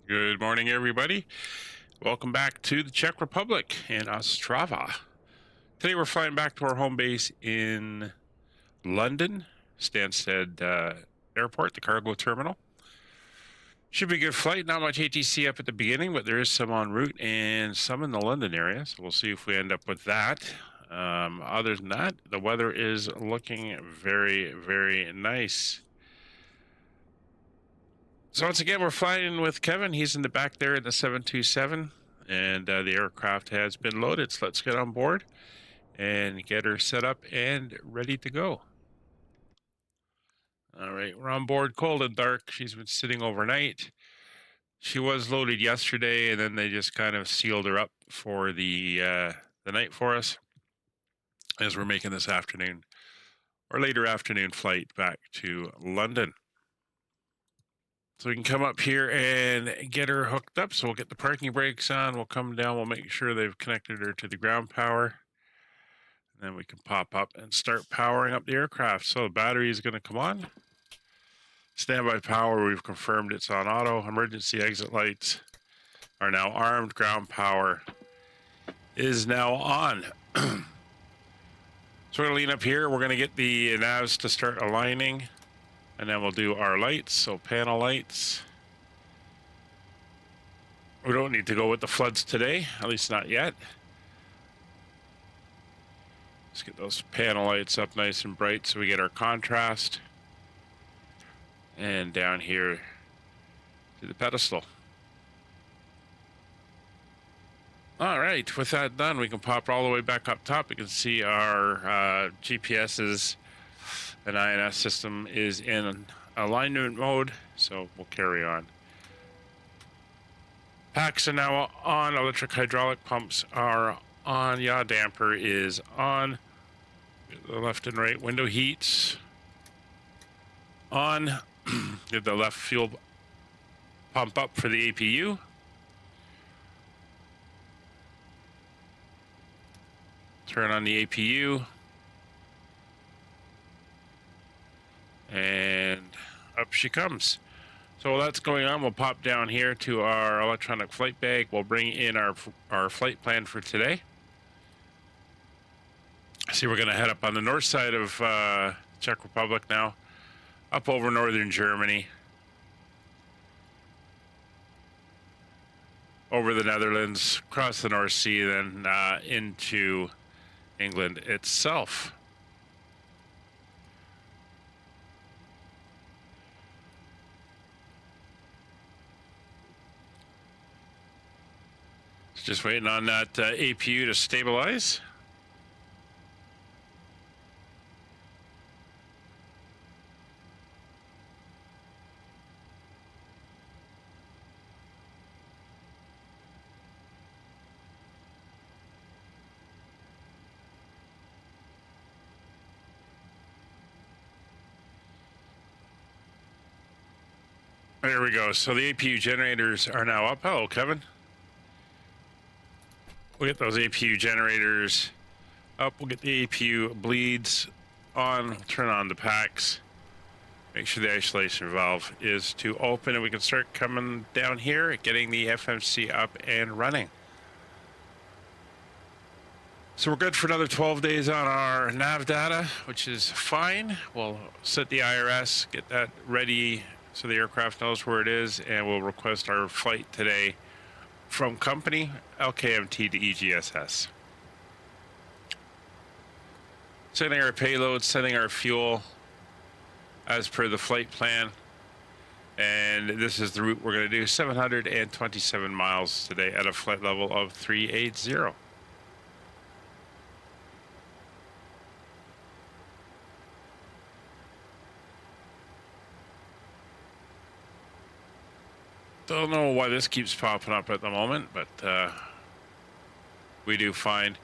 Good morning, everybody. Welcome back to the Czech Republic in Ostrava. Today we're flying back to our home base in London, Stansted Airport, the cargo terminal. Should be a good flight. Not much ATC up at the beginning, but there is some en route and some in the London area. So we'll see if we end up with that. Other than that, the weather is looking very, very nice. So once again, we're flying with Kevin. He's in the back there in the 727, and the aircraft has been loaded. So let's get on board and get her set up and ready to go. All right, we're on board cold and dark. She's been sitting overnight. She was loaded yesterday, and then they just kind of sealed her up for the night for us as we're making this afternoon or later afternoon flight back to London. So we can come up here and get her hooked up. So we'll get the parking brakes on. We'll come down. We'll make sure they've connected her to the ground power. And then we can pop up and start powering up the aircraft. So the battery is going to come on. Standby power, we've confirmed it's on auto. Emergency exit lights are now armed. Ground power is now on. So we're going to lean up here. We're going to get the navs to start aligning. And then we'll do our lights, so panel lights. We don't need to go with the floods today, at least not yet. Let's get those panel lights up nice and bright so we get our contrast. And down here to the pedestal. All right, with that done, we can pop all the way back up top. You can see our GPS's and INS system is in alignment mode, so we'll carry on. Packs are now on. Electric hydraulic pumps are on. Yaw damper is on. The left and right window heats on. Get the left fuel pump up for the APU. Turn on the APU. And up she comes. So while that's going on, we'll pop down here to our electronic flight bag. We'll bring in our flight plan for today. See, we're going to head up on the north side of Czech Republic now, up over northern Germany, over the Netherlands, across the North Sea, then into England itself. Just waiting on that APU to stabilize. There we go. So the APU generators are now up. Hello, Kevin. We'll get those APU generators up. We'll get the APU bleeds on. We'll turn on the packs. Make sure the isolation valve is to open, and we can start coming down here, getting the FMC up and running. So we're good for another 12 days on our nav data, which is fine. We'll set the IRS, get that ready so the aircraft knows where it is, and we'll request our flight today from company, LKMT to EGSS. Sending our payload, sending our fuel as per the flight plan. And this is the route we're going to do, 727 miles today at a flight level of 380. Don't know why this keeps popping up at the moment, but we do fine.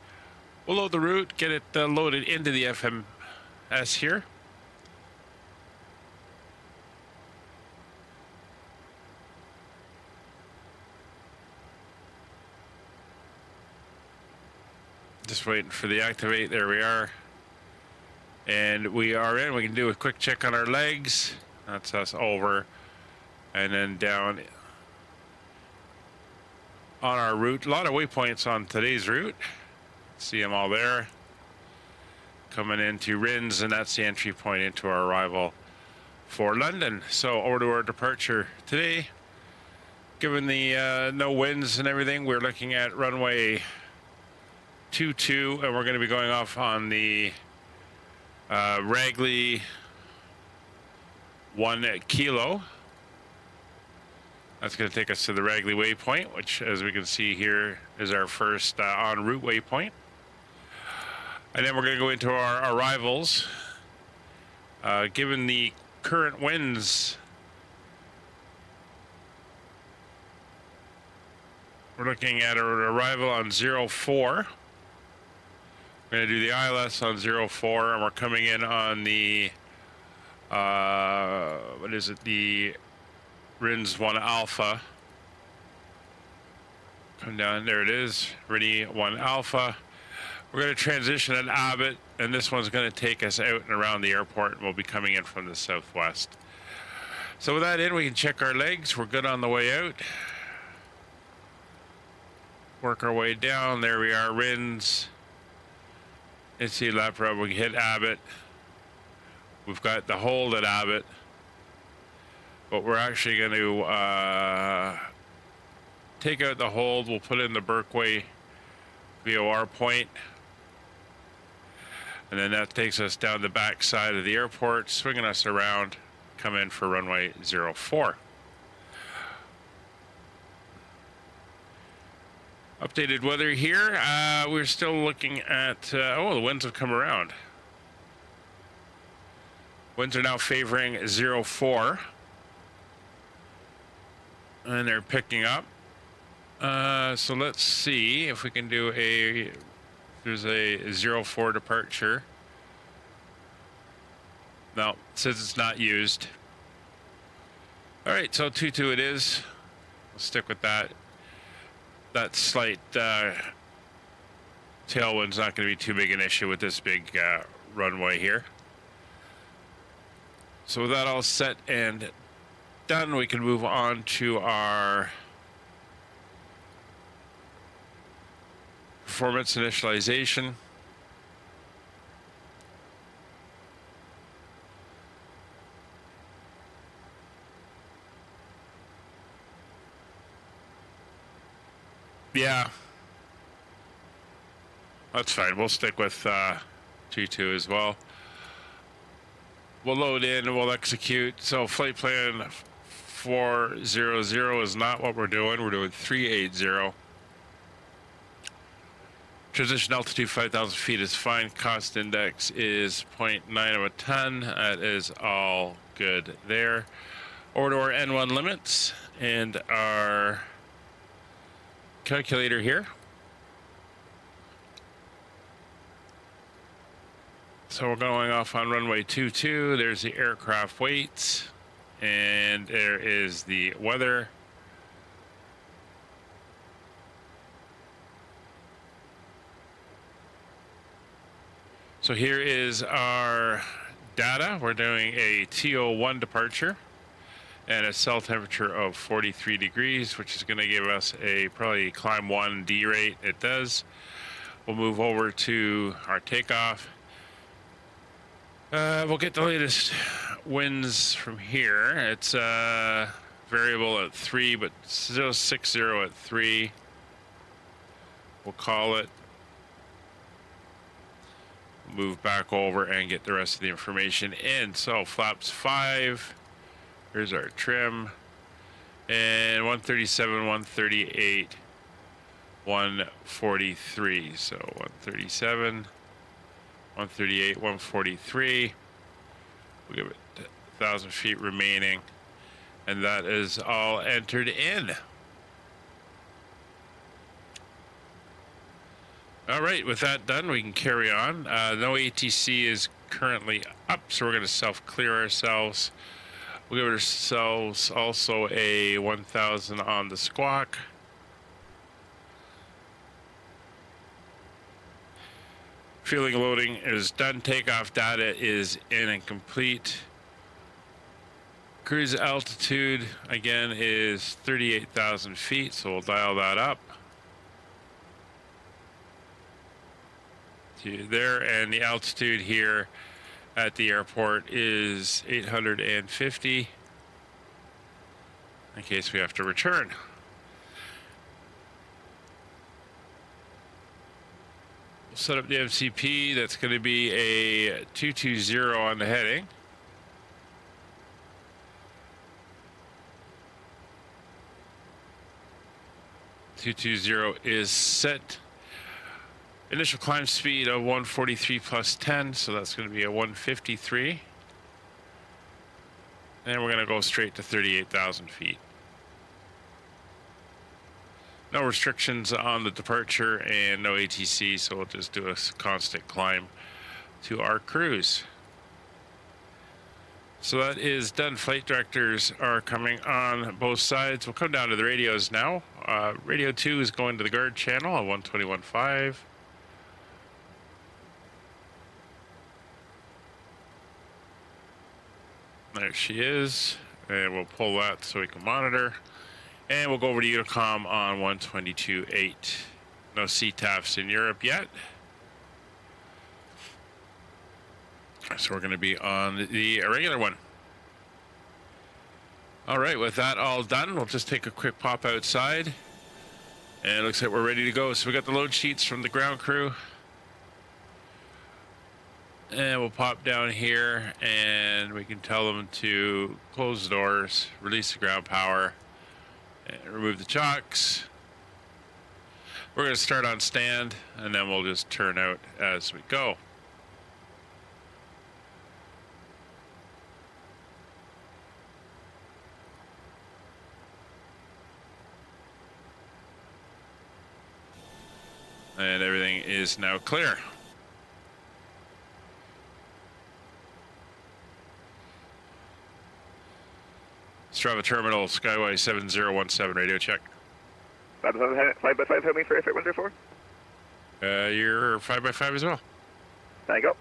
We'll load the route, get it loaded into the FMS here. Just waiting for the activate. There we are. And we are in. We can do a quick check on our legs. That's us over. And then down on our route. A lot of waypoints on today's route. See them all there. Coming into Rins, and that's the entry point into our arrival for London. So over to our departure today. Given the no winds and everything, we're looking at runway 22, and we're going to be going off on the Ragley 1 kilo. That's going to take us to the Ragley waypoint, which, as we can see here, is our first en route waypoint. And then we're going to go into our arrivals. Given the current winds, we're looking at our arrival on 04. We're going to do the ILS on 04, and we're coming in on the, what is it, the RINS 1 Alpha. Come down, there it is, RINI 1 Alpha. We're going to transition at Abbott, and this one's going to take us out and around the airport, and we'll be coming in from the southwest. So with that in, we can check our legs. We're good on the way out. Work our way down. There we are, Rins. It's the lap rub. We hit Abbott. We've got the hold at Abbott, but we're actually going to take out the hold. We'll put in the Berkway VOR point. And then that takes us down the back side of the airport, swinging us around, come in for runway 04. Updated weather here. We're still looking at, oh, the winds have come around. Winds are now favoring 04. And they're picking up. So let's see if we can do there's a 04 departure. No, it says it's not used. All right, so 22 it is. We'll stick with that. That slight tailwind's not going to be too big an issue with this big runway here. So with that all set and done, we can move on to our performance initialization. Yeah, that's fine. We'll stick with 22 as well. We'll load in and we'll execute. So flight plan 400 is not what we're doing. We're doing 380. Transition altitude 5,000 feet is fine. Cost index is 0.9 of a ton. That is all good there. Over to our N1 limits and our calculator here. So we're going off on runway 22. There's the aircraft weights, and there is the weather. So here is our data. We're doing a TO1 departure and a cell temperature of 43 degrees, which is going to give us a probably climb 1 D rate. It does. We'll move over to our takeoff. We'll get the latest winds from here. It's variable at 3, but still 60 at 3. We'll call it. Move back over and get the rest of the information in. So flaps 5. Here's our trim. And 137, 138, 143. So 137, 138, 143. We'll give it 1,000 feet remaining. And that is all entered in. All right, with that done, we can carry on. No ATC is currently up, so we're going to self-clear ourselves. We'll give ourselves also a 1,000 on the squawk. Fueling loading is done. Takeoff data is in and complete. Cruise altitude again is 38,000 feet, so we'll dial that up to there, and the altitude here at the airport is 850 in case we have to return. We'll set up the MCP. That's going to be a 220 on the heading. .220 is set. Initial climb speed of 143 plus 10, so that's going to be a 153. And we're going to go straight to 38,000 feet. No restrictions on the departure and no ATC, so we'll just do a constant climb to our cruise. So that is done. Flight directors are coming on both sides. We'll come down to the radios now. Radio 2 is going to the guard channel at 121.5. There she is. And we'll pull that so we can monitor. And we'll go over to Unicom on 122.8. No CTAFs in Europe yet. So we're going to be on the regular one. All right, with that all done, we'll just take a quick pop outside. And it looks like we're ready to go. So we got the load sheets from the ground crew. And we'll pop down here and we can tell them to close the doors, release the ground power, and remove the chocks. We're going to start on stand and then we'll just turn out as we go. And everything is now clear. Ostrava Terminal, Skyway 7017, radio check. 5x5, help me for airfreight 104. You're 5x5 as well. There you go.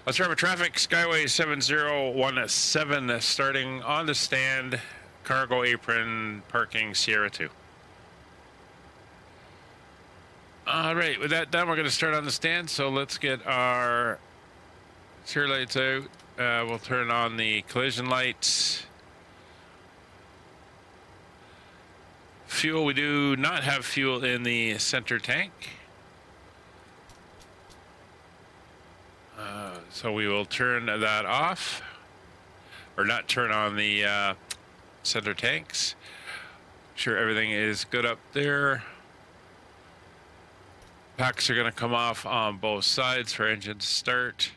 Ostrava traffic, Skyway 7017, starting on the stand, cargo apron, parking, Sierra 2. All right, with that done, we're going to start on the stand. So let's get our rear lights out. We'll turn on the collision lights. Fuel, we do not have fuel in the center tank. So we will turn that off, or not turn on the center tanks. Sure everything is good up there. Packs are going to come off on both sides for engine start.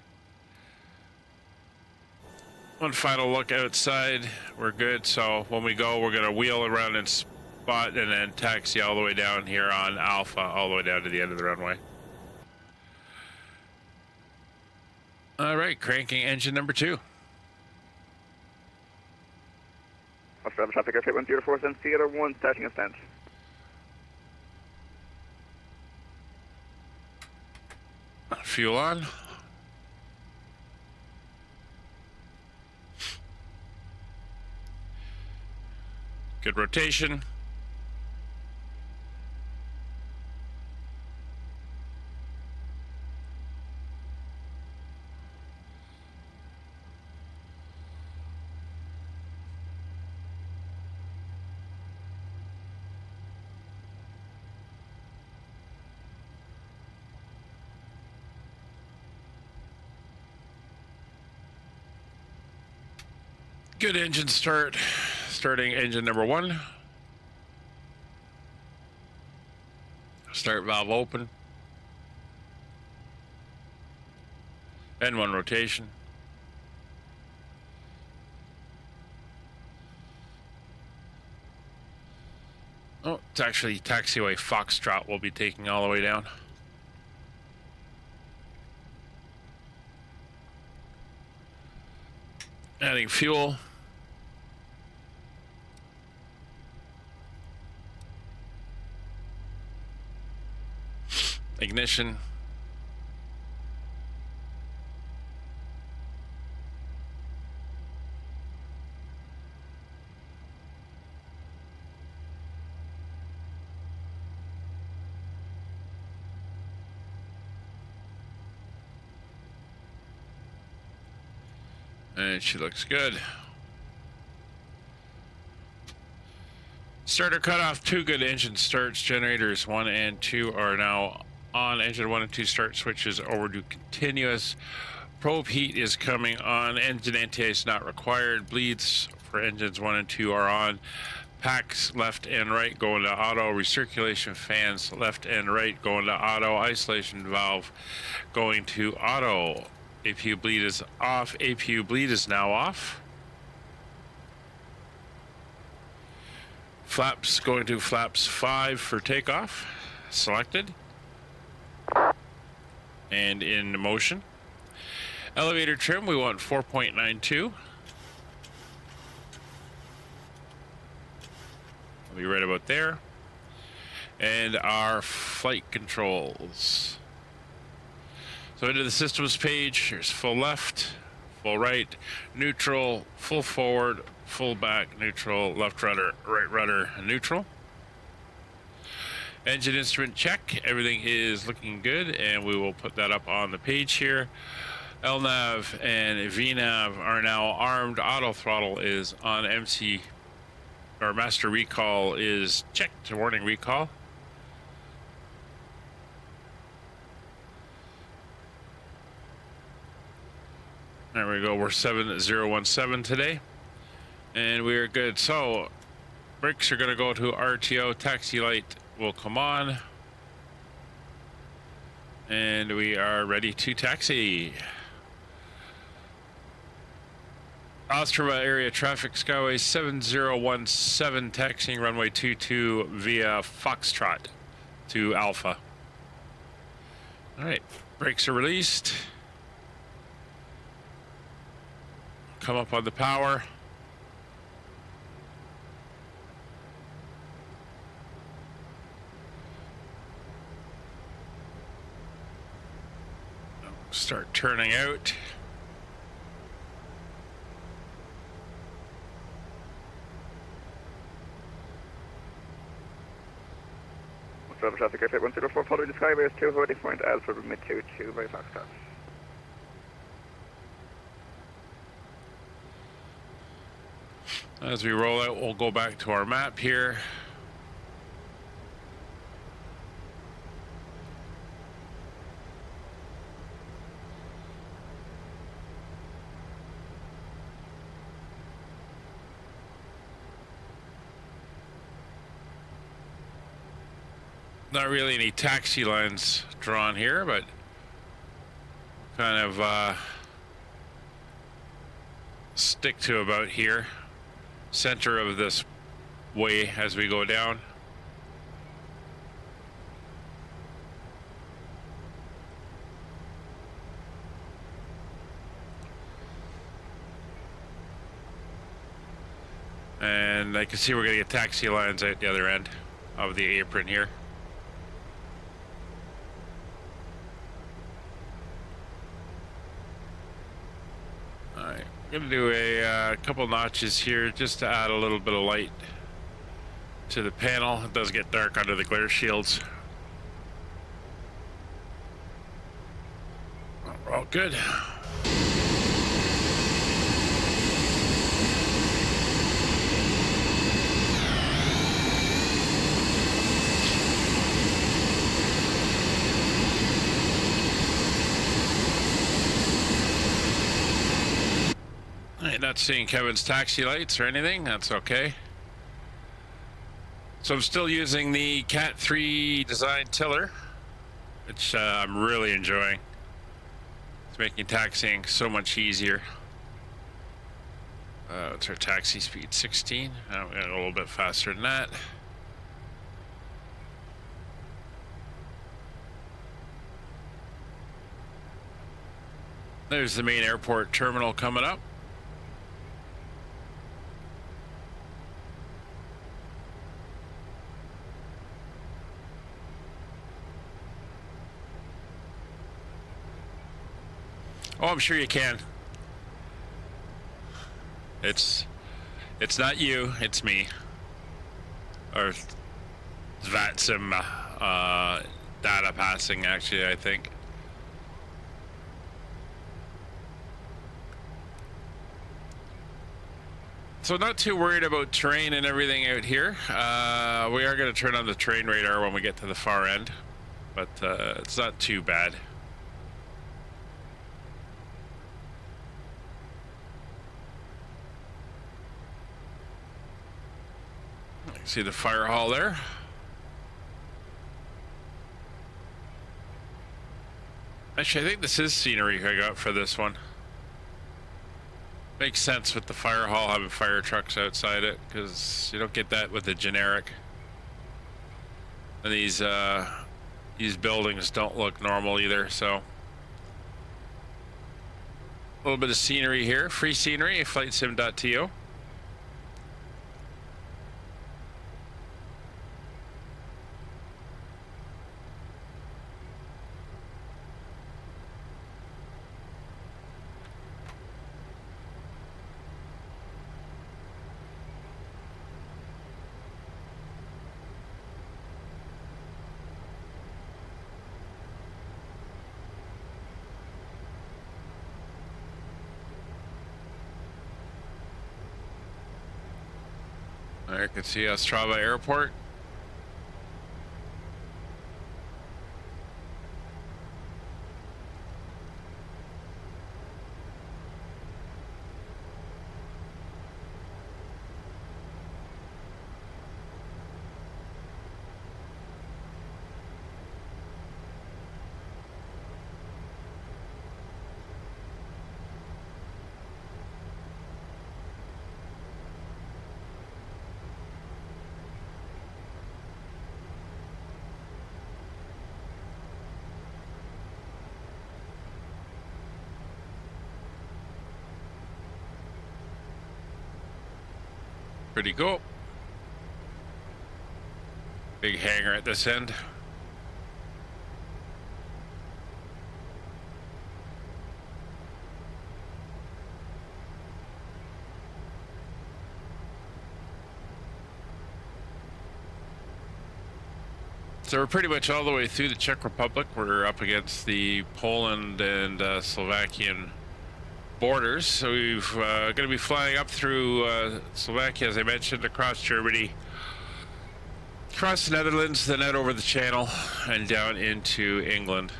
One final look outside. We're good. So when we go, we're going to wheel around and spot and then taxi all the way down here on Alpha, all the way down to the end of the runway. All right, cranking engine number 2. Ostrava traffic, airfreight 104, send Sierra 1, starting a stand. Fuel on. Good rotation. Good engine start. Starting engine number 1. Start valve open. N1 rotation. Oh, it's actually taxiway Foxtrot we'll be taking all the way down. Adding fuel. Ignition. And she looks good. Starter cutoff, 2 good engine starts. Generators 1 and 2 are now on. Engine 1 and 2 start switches overdue continuous. Probe heat is coming on. Engine anti-ice not required. Bleeds for engines 1 and 2 are on. Packs left and right going to auto. Recirculation fans left and right going to auto. Isolation valve going to auto. APU bleed is off. APU bleed is now off. Flaps going to flaps 5 for takeoff. Selected. And in motion. Elevator trim, we want 4.92. We'll be right about there. And our flight controls. So into the systems page, here's full left, full right, neutral, full forward, full back, neutral, left rudder, right rudder, neutral. Engine instrument check, everything is looking good, and we will put that up on the page here. LNAV and VNAV are now armed. Auto throttle is on. MC or master recall is checked. Warning recall. There we go. We're 7017 today, and we are good. So brakes are going to go to RTO. Taxi light will come on, and we are ready to taxi. Ostrava area traffic, Skyway 7017, taxiing runway 22 via Foxtrot to Alpha. All right, brakes are released. Come up on the power. Start turning out. Ostrava traffic airfield 104 following the Skyway is 2 holding point Alpha mid 22 by Foxtrot. As we roll out, we'll go back to our map here. Not really any taxi lines drawn here, but kind of stick to about here. Center of this way as we go down. And I can see we're going to get taxi lines out the other end of the apron here. Alright, I'm going to do a couple notches here just to add a little bit of light to the panel. It does get dark under the glare shields. We're all good. Not seeing Kevin's taxi lights or anything. That's okay. So I'm still using the Cat 3 design tiller, which I'm really enjoying. It's making taxiing so much easier. It's our taxi speed 16. I'm going a little bit faster than that. There's the main airport terminal coming up. Oh, I'm sure you can. It's not you, it's me. Or that's some data passing, actually, I think. So not too worried about terrain and everything out here. We are going to turn on the terrain radar when we get to the far end, but it's not too bad. You can see the fire hall there. Actually, I think this is scenery I got for this one. Makes sense with the fire hall having fire trucks outside it, because you don't get that with the generic. And these buildings don't look normal either, so. A little bit of scenery here, free scenery, flightsim.to. There you can see Ostrava Airport. Pretty cool. Big hangar at this end. So we're pretty much all the way through the Czech Republic. We're up against the Poland and Slovakian borders. So we've going to be flying up through Slovakia, as I mentioned, across Germany, across the Netherlands, then out over the Channel and down into England.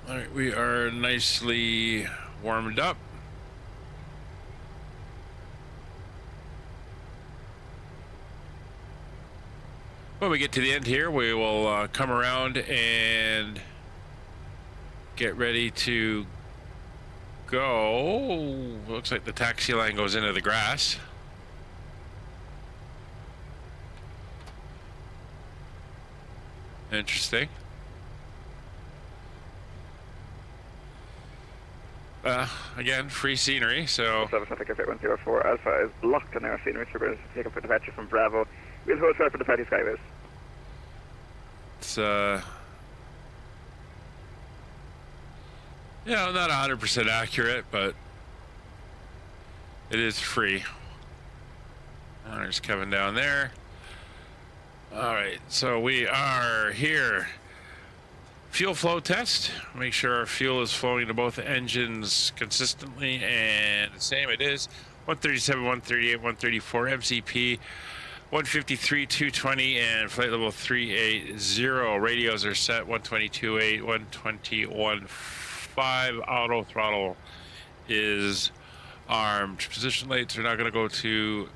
All right, we are nicely warmed up. When we get to the end here, we will come around and get ready to go. Looks like the taxi line goes into the grass. Interesting. Again, free scenery, so. 7 traffic airfield 104 Alpha is blocked on our scenery, so we're going to take up for departure from Bravo. We'll hold short for the Fatty Skyways. It's, yeah, not 100% accurate, but it is free. Oh, there's Kevin down there. All right, so we are here. Fuel flow test. Make sure our fuel is flowing to both engines consistently, and the same it is. 137, 138, 134 MCP, 153, 220, and flight level 380. Radios are set 122.8, 121.5. Auto throttle is armed. Position lights are now going to go to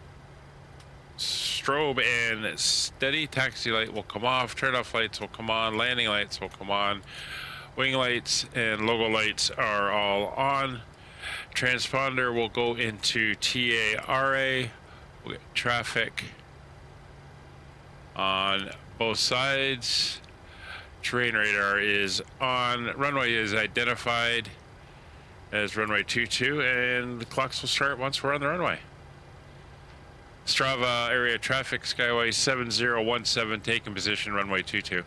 strobe and steady. Taxi light will come off. Turn-off lights will come on. Landing lights will come on. Wing lights and logo lights are all on. Transponder will go into TARA. We'll get traffic on both sides. Terrain radar is on. Runway is identified as runway 22, and the clocks will start once we're on the runway. Ostrava area traffic, Skyway 7017, taking position, runway 22.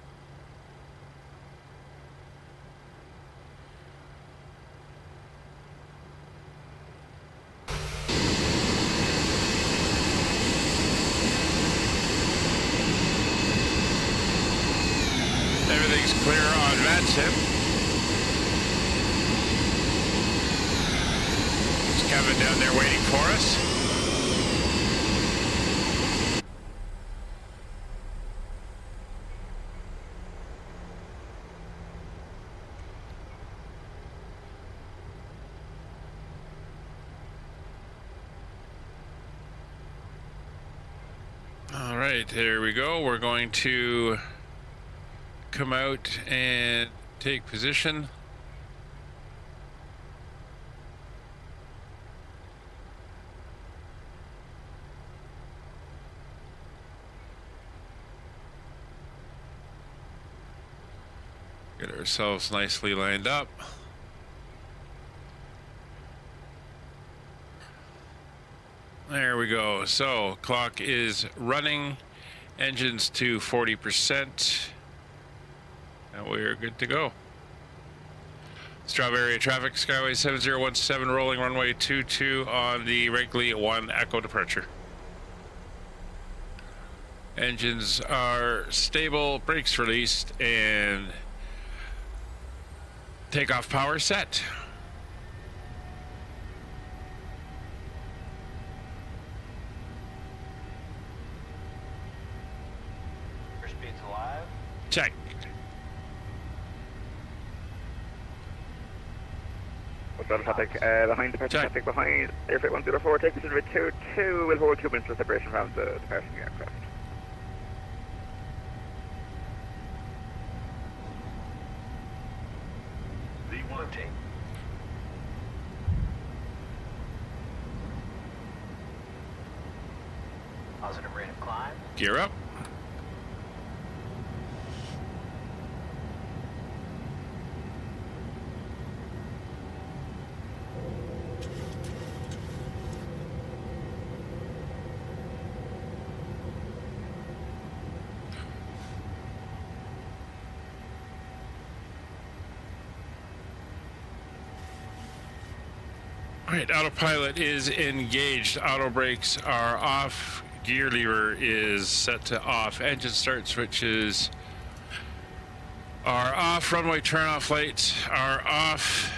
There everything's clear on Madsen. There's Kevin down there waiting for us. All right, there we go. We're going to come out and take position. Get ourselves nicely lined up. There we go. So clock is running, engines to 40%, and we're good to go. Ostrava area traffic, Skyway 7017, rolling runway 22 on the Wrigley 1 Echo departure. Engines are stable, brakes released, and takeoff power set. Check. Ostrava traffic behind departure traffic behind airfreight 104, take position with 22, will hold 2 minutes for separation from the departing aircraft. V1 positive rate of climb. Gear up. All right, autopilot is engaged. Auto brakes are off. Gear lever is set to off. Engine start switches are off. Runway turn-off lights are off.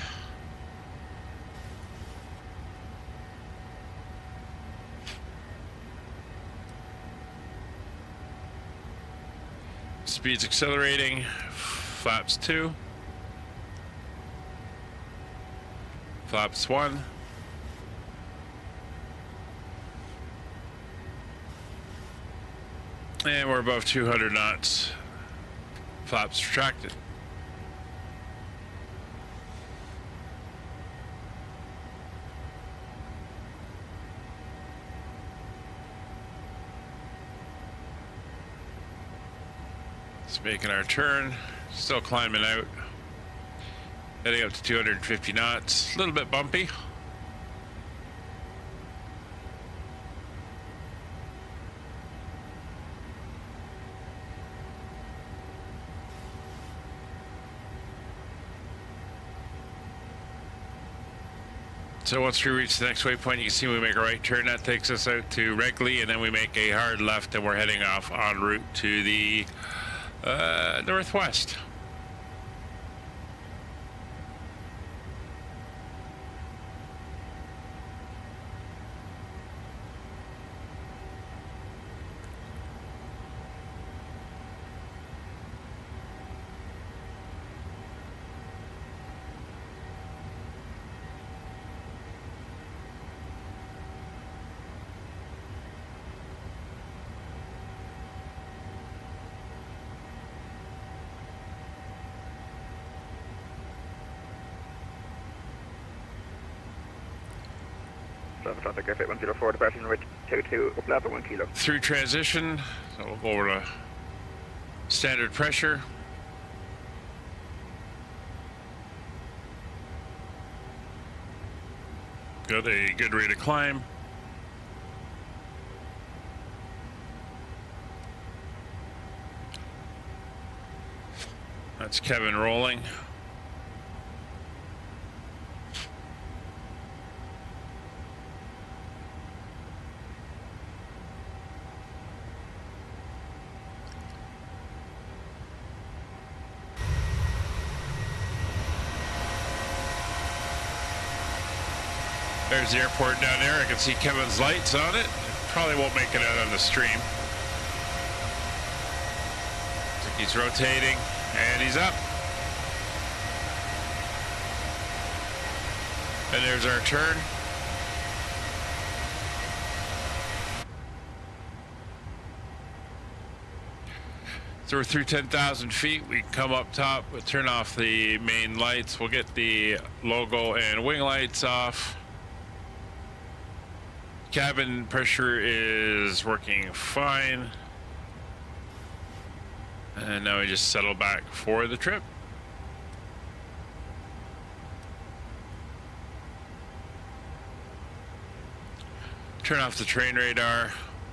Speed's accelerating. Flaps 2. Flaps 1. And we're above 200 knots. Flaps retracted. Just making our turn. Still climbing out. Heading up to 250 knots. A little bit bumpy. So once we reach the next waypoint, you can see we make a right turn. That takes us out to Wrigley, and then we make a hard left, and we're heading off en route to the northwest. Traffic airfreight 104, departing with 22, Ostrava 1 kilo. Through transition, so we'll go over to standard pressure. Got a good rate of climb. That's Kevin rolling. There's the airport down there. I can see Kevin's lights on it. Probably won't make it out on the stream. Looks like he's rotating, and he's up. And there's our turn. So we're through 10,000 feet. We come up top, we'll turn off the main lights. We'll get the logo and wing lights off. Cabin pressure is working fine. And now we just settle back for the trip. Turn off the train radar.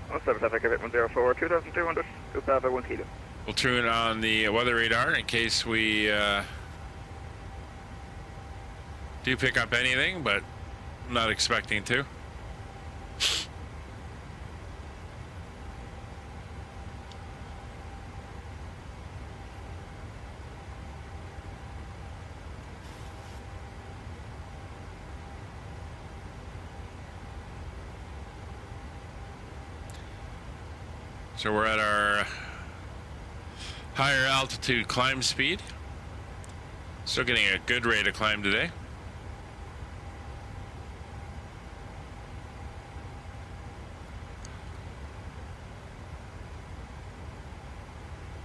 Ostrava traffic, 104, 2,200, Ostrava, 1 kilo. We'll tune on the weather radar in case we do pick up anything, but I'm not expecting to. So we're at our higher altitude climb speed. Still getting a good rate of climb today.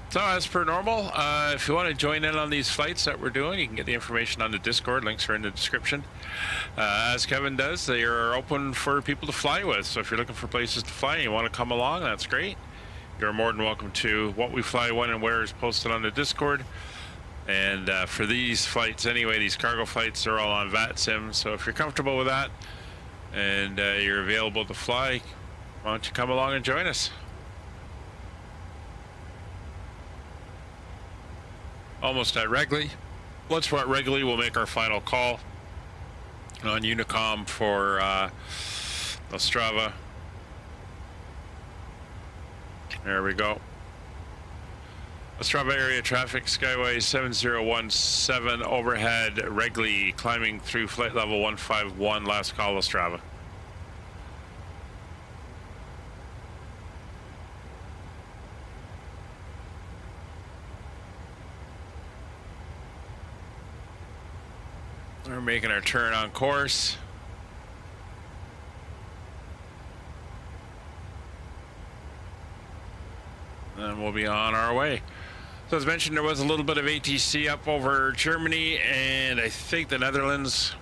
So as per normal, if you want to join in on these flights that we're doing, you can get the information on the Discord. Links are in the description. As Kevin does, they are open for people to fly with. So if you're looking for places to fly and you want to come along, that's great. You're more than welcome to. What we fly, when, and where is posted on the Discord. And for these flights anyway, these cargo flights are all on VATSIM. So if you're comfortable with that and you're available to fly, why don't you come along and join us? Almost at Regley. Once we're at Regley, we'll make our final call on Unicom for Ostrava. There we go. Ostrava area traffic, Skyway 7017 overhead, Regley, climbing through flight level 151, last call Ostrava. We're making our turn on course. And we'll be on our way. So as mentioned, there was a little bit of ATC up over Germany and I think the Netherlands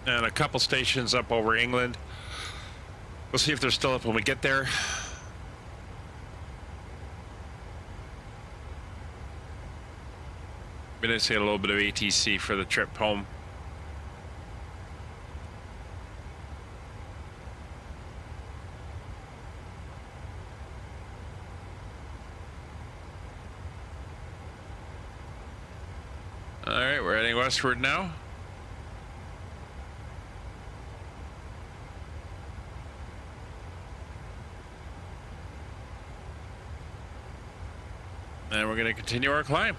and a couple stations up over England. We'll see if they're still up when we get there. I'm going to see a little bit of ATC for the trip home. All right, we're heading westward now. And we're going to continue our climb.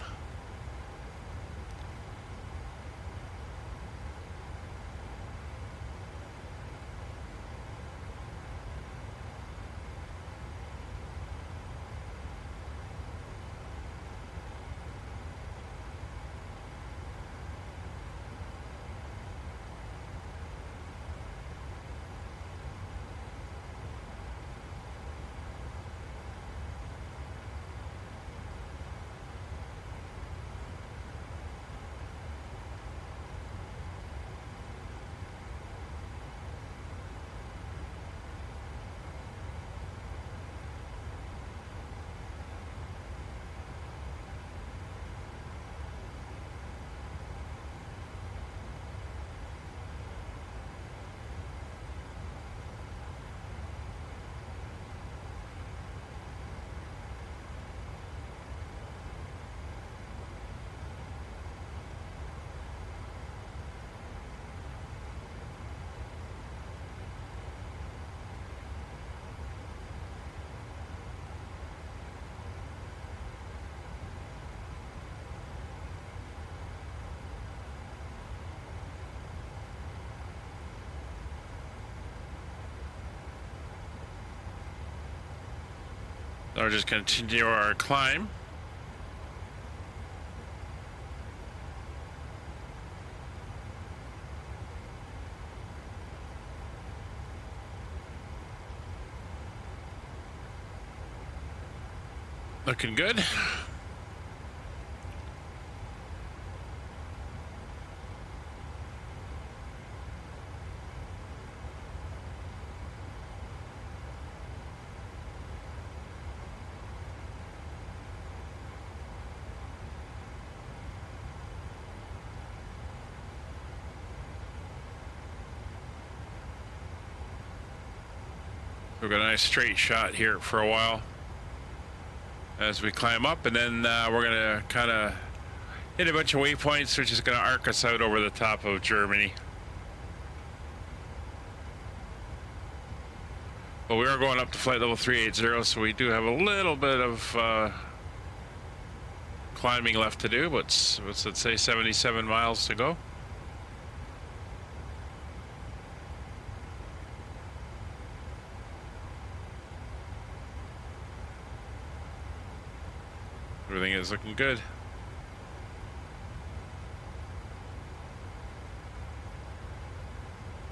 I'll just continue our climb. Looking good. We've got a nice straight shot here for a while as we climb up, and then we're gonna kind of hit a bunch of waypoints, which is gonna arc us out over the top of Germany. But we are going up to flight level 380, so we do have a little bit of climbing left to do, but let's say 77 miles to go. Everything is looking good.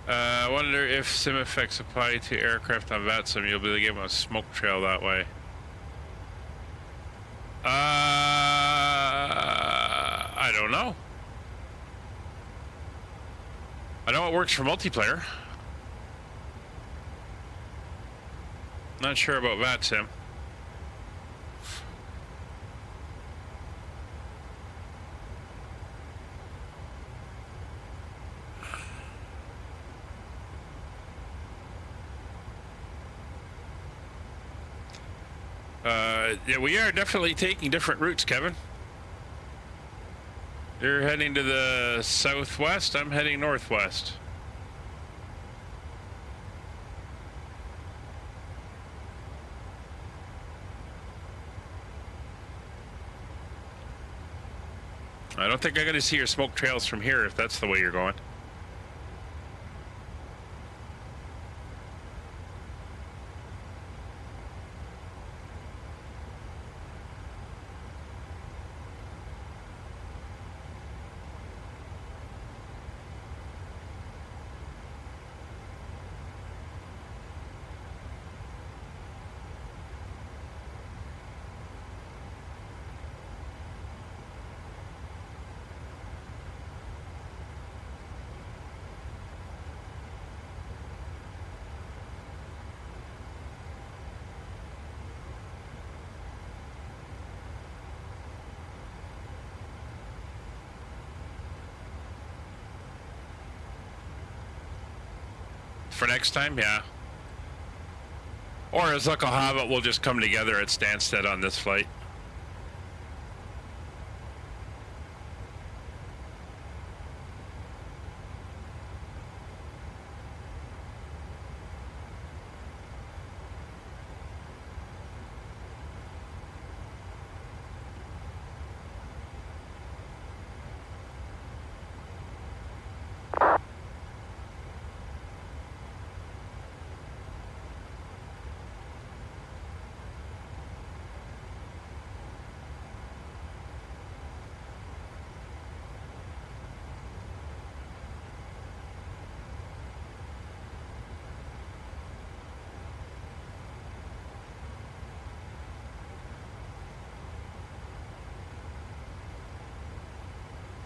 I wonder if sim effects apply to aircraft on VATSIM. You'll be able to give them a smoke trail that way. I don't know. I know it works for multiplayer. Not sure about VATSIM. Yeah, we are definitely taking different routes, Kevin. You're heading to the southwest, I'm heading northwest. I don't think I'm going to see your smoke trails from here if that's the way you're going. For next time, yeah. Or as luck will have it, we'll just come together at Stansted on this flight.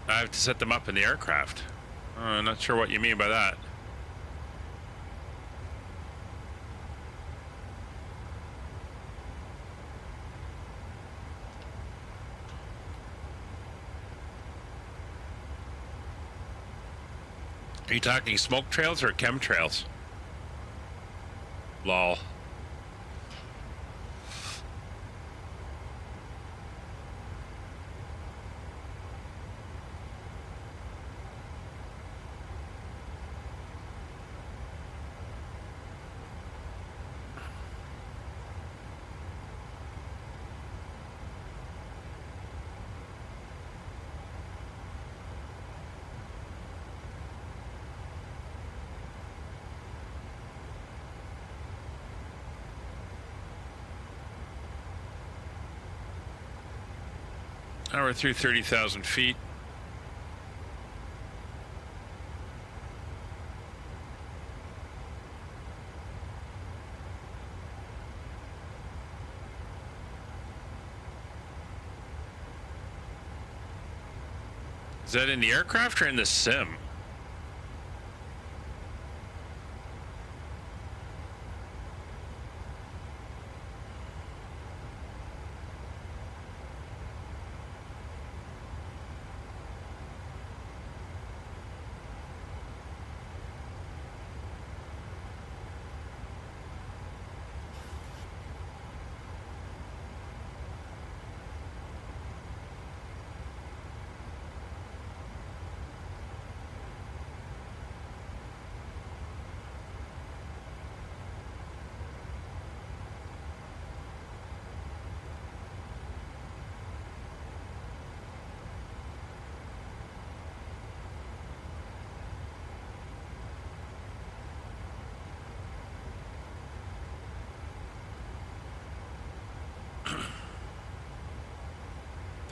I have to set them up in the aircraft. I'm not sure what you mean by that. Are you talking smoke trails or chemtrails? Lol. Now we're through 30,000 feet. Is that in the aircraft or in the sim?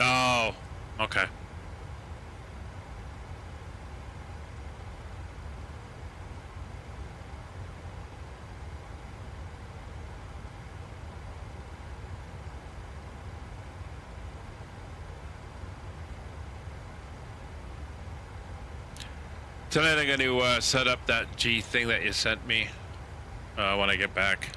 Oh, okay. Tonight I'm going to set up that G thing that you sent me when I get back.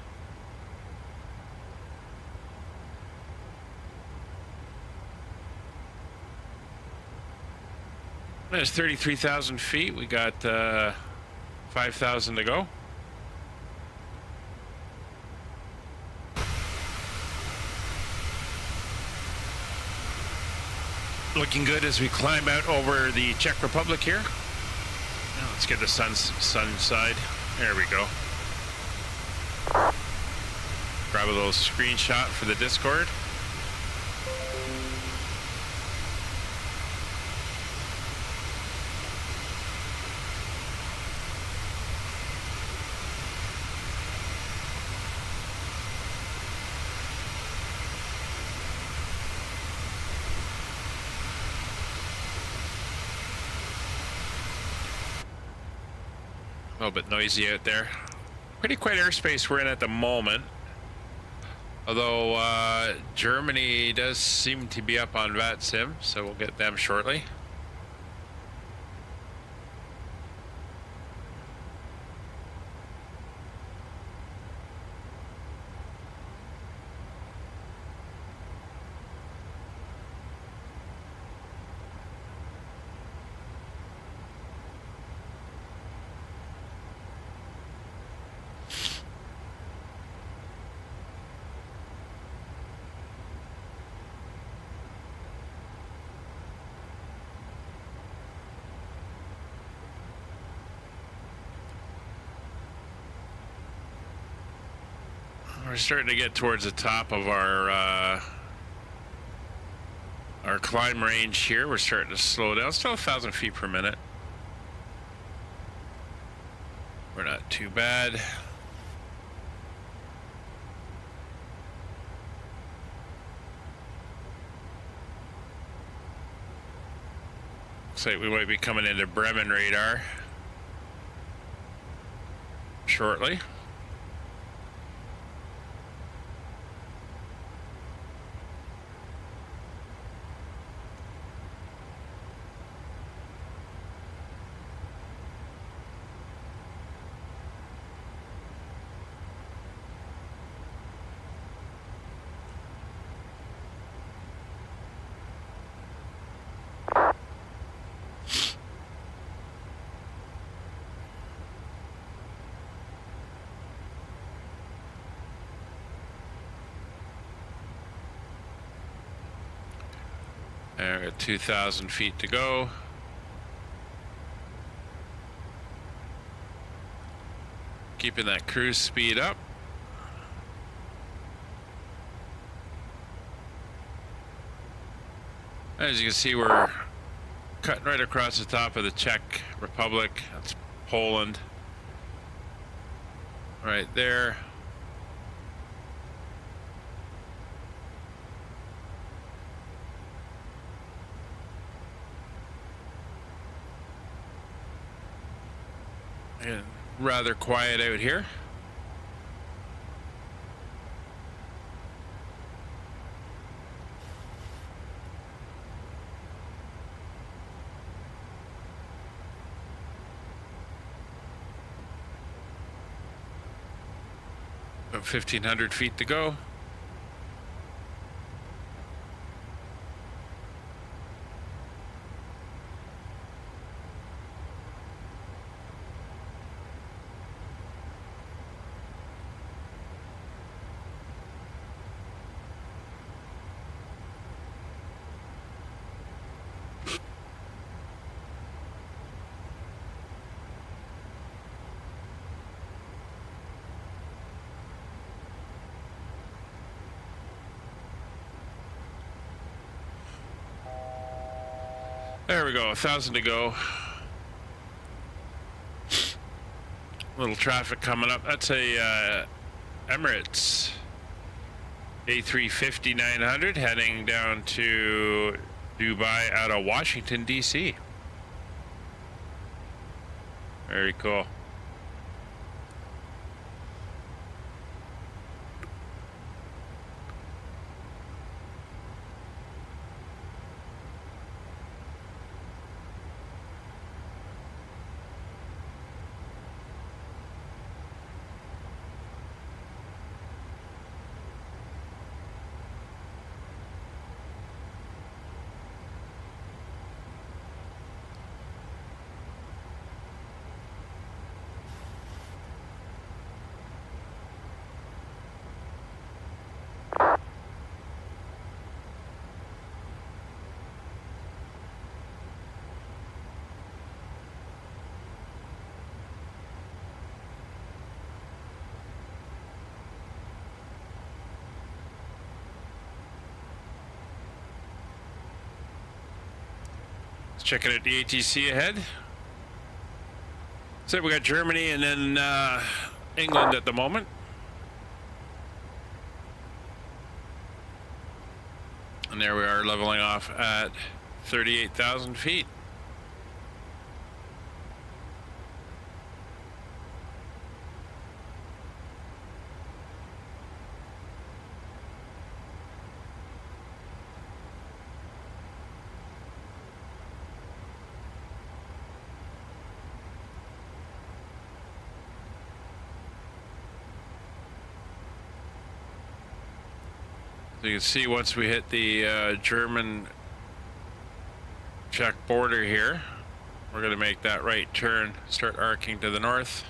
There's 33,000 feet. We got 5,000 to go. Looking good as we climb out over the Czech Republic here. Now let's get the sun side. There we go. Grab a little screenshot for the Discord. A little bit noisy out there. Pretty quiet airspace we're in at the moment. Although Germany does seem to be up on VATSIM, so we'll get them shortly. We're starting to get towards the top of our climb range here. We're starting to slow down. Still 1,000 feet per minute. We're not too bad. Looks like we might be coming into Bremen radar shortly. There, got 2,000 feet to go. Keeping that cruise speed up. As you can see, we're cutting right across the top of the Czech Republic. That's Poland. Right there. And rather quiet out here. About 1,500 feet to go. There we go, 1,000 to go. Little traffic coming up. That's a Emirates A350-900 heading down to Dubai out of Washington, D.C. Very cool. Checking out the ATC ahead. So we got Germany and then England at the moment. And there we are leveling off at 38,000 feet. So you can see once we hit the German-Czech border here, we're going to make that right turn, start arcing to the north.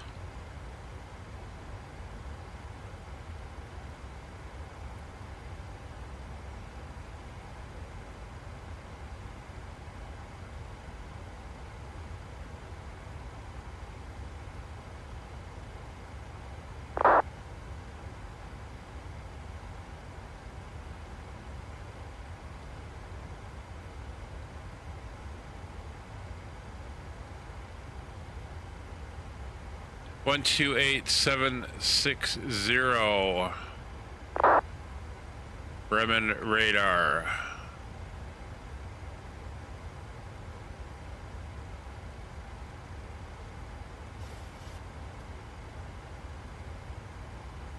One 28760 Bremen radar.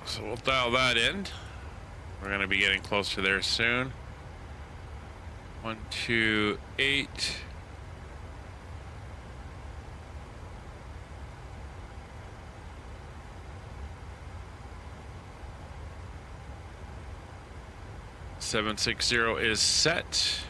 So we'll dial that in. We're going to be getting close to there soon. 128. .760 is set.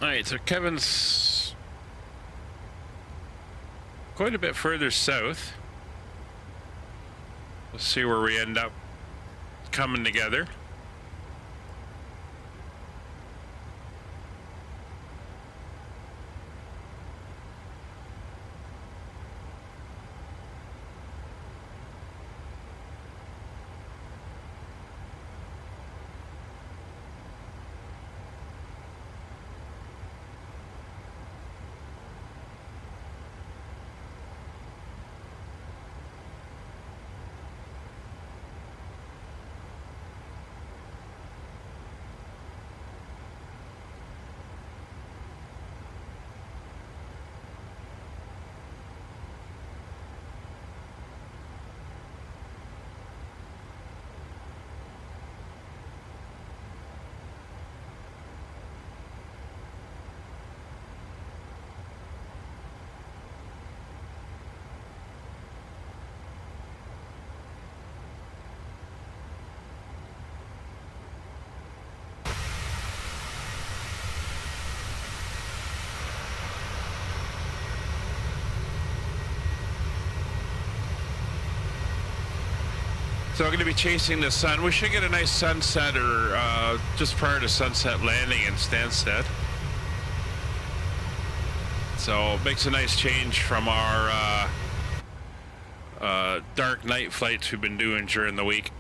All right, so Kevin's quite a bit further south. We'll see where we end up coming together. So we're going to be chasing the sun. We should get a nice sunset or just prior to sunset landing in Stansted. So it makes a nice change from our dark night flights we've been doing during the week.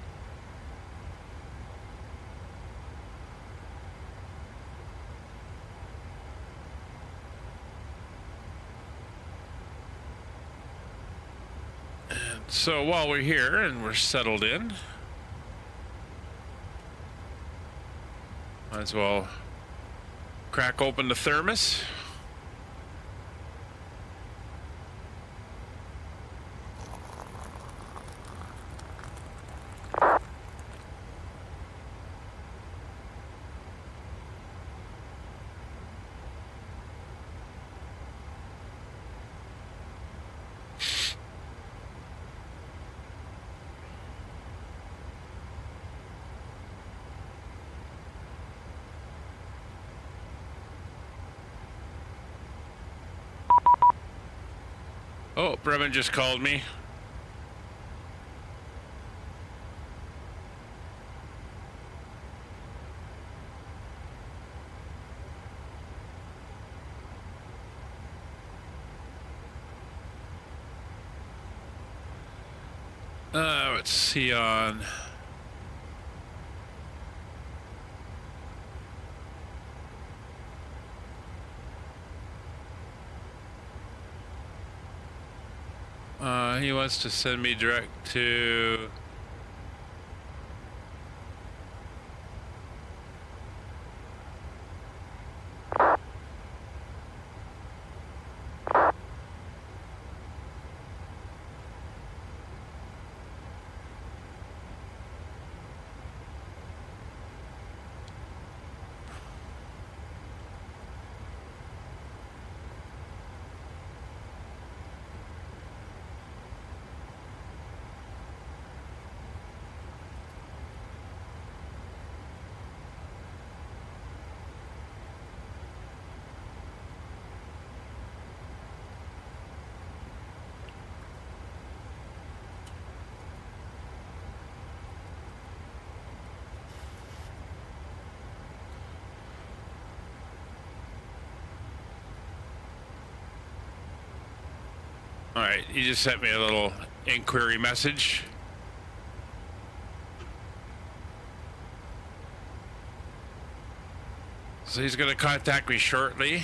So while we're here and we're settled in, might as well crack open the thermos. Oh, Bremen just called me. Let's see on... he wants to send me direct to... All right, he just sent me a little inquiry message. So he's going to contact me shortly.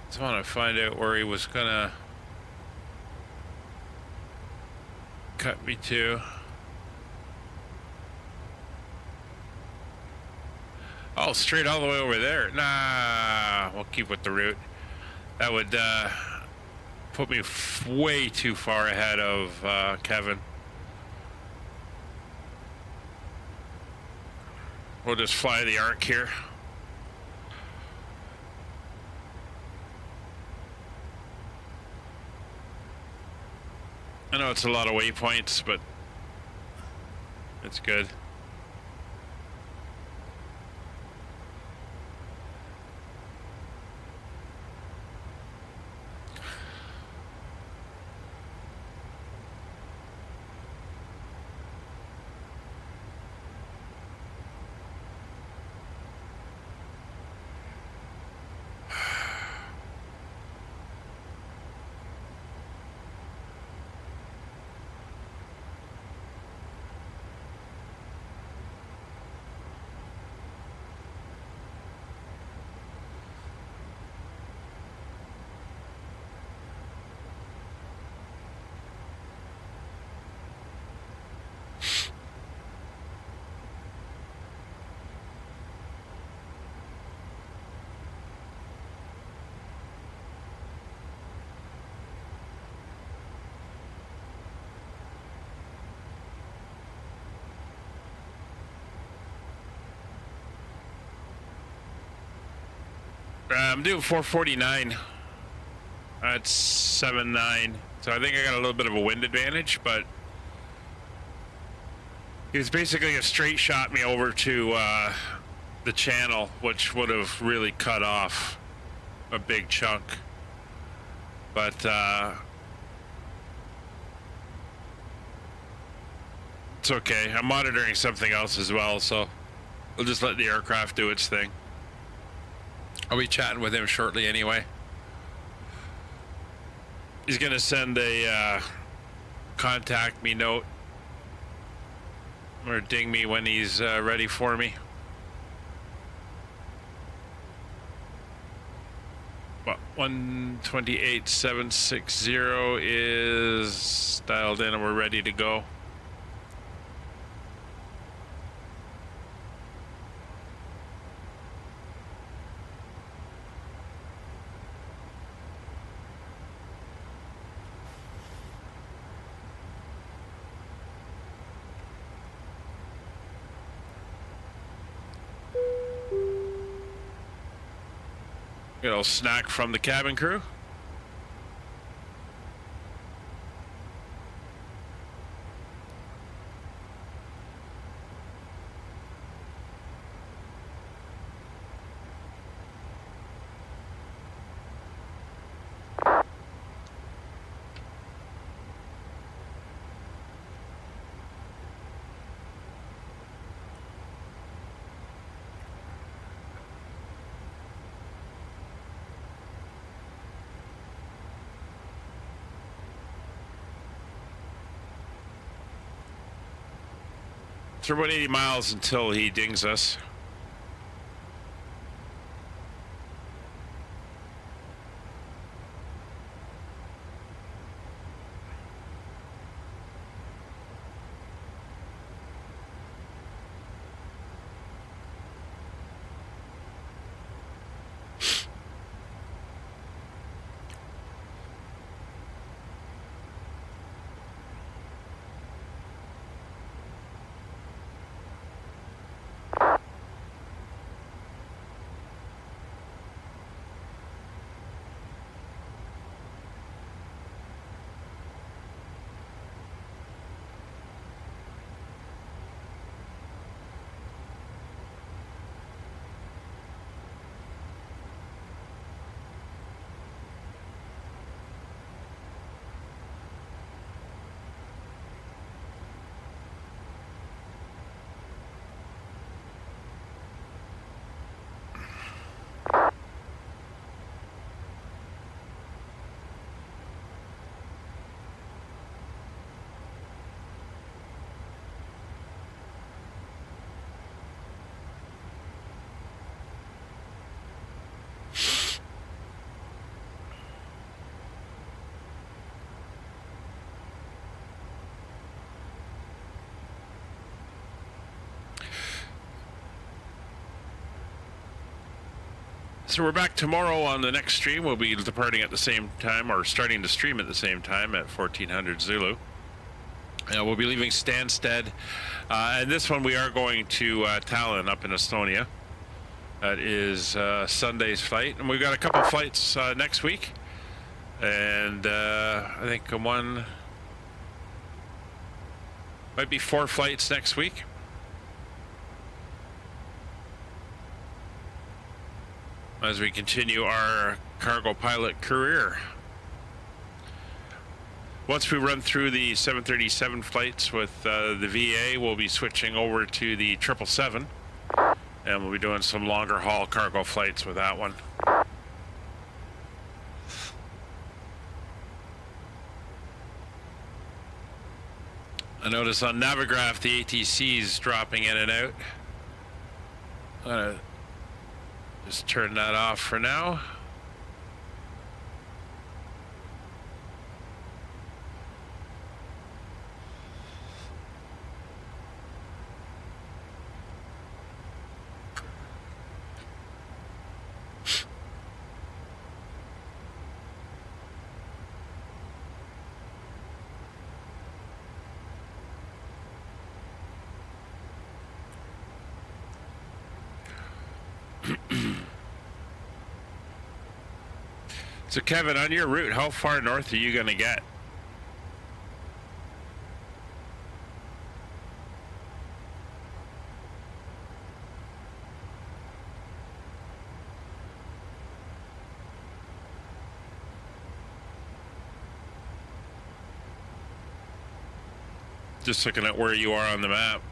Just want to find out where he was going to cut me to. Oh, straight all the way over there. Nah, we'll keep with the route. That would put me way too far ahead of Kevin. We'll just fly the arc here. I know it's a lot of waypoints, but it's good. I'm doing 449 at 7.9, so I think I got a little bit of a wind advantage, but he was basically a straight shot me over to the channel, which would have really cut off a big chunk. But it's okay. I'm monitoring something else as well, so we'll just let the aircraft do its thing. I'll be chatting with him shortly anyway. He's gonna send a contact me note or ding me when he's ready for me. Well, 128.760 is dialed in and we're ready to go. Good old snack from the cabin crew. So we're about 80 miles until he dings us. So we're back tomorrow on the next stream. We'll be departing at the same time, or starting to stream at the same time at 1400 Zulu. We'll be leaving Stansted. And this one we are going to Tallinn up in Estonia. That is Sunday's flight. And we've got a couple flights next week. And I think one, might be 4 flights next week. As we continue our cargo pilot career. Once we run through the 737 flights with the VA, we'll be switching over to the 777, and we'll be doing some longer haul cargo flights with that one. I notice on Navigraph the ATC is dropping in and out. I'm gonna just turn that off for now. So Kevin, on your route, how far north are you going to get? Just looking at where you are on the map.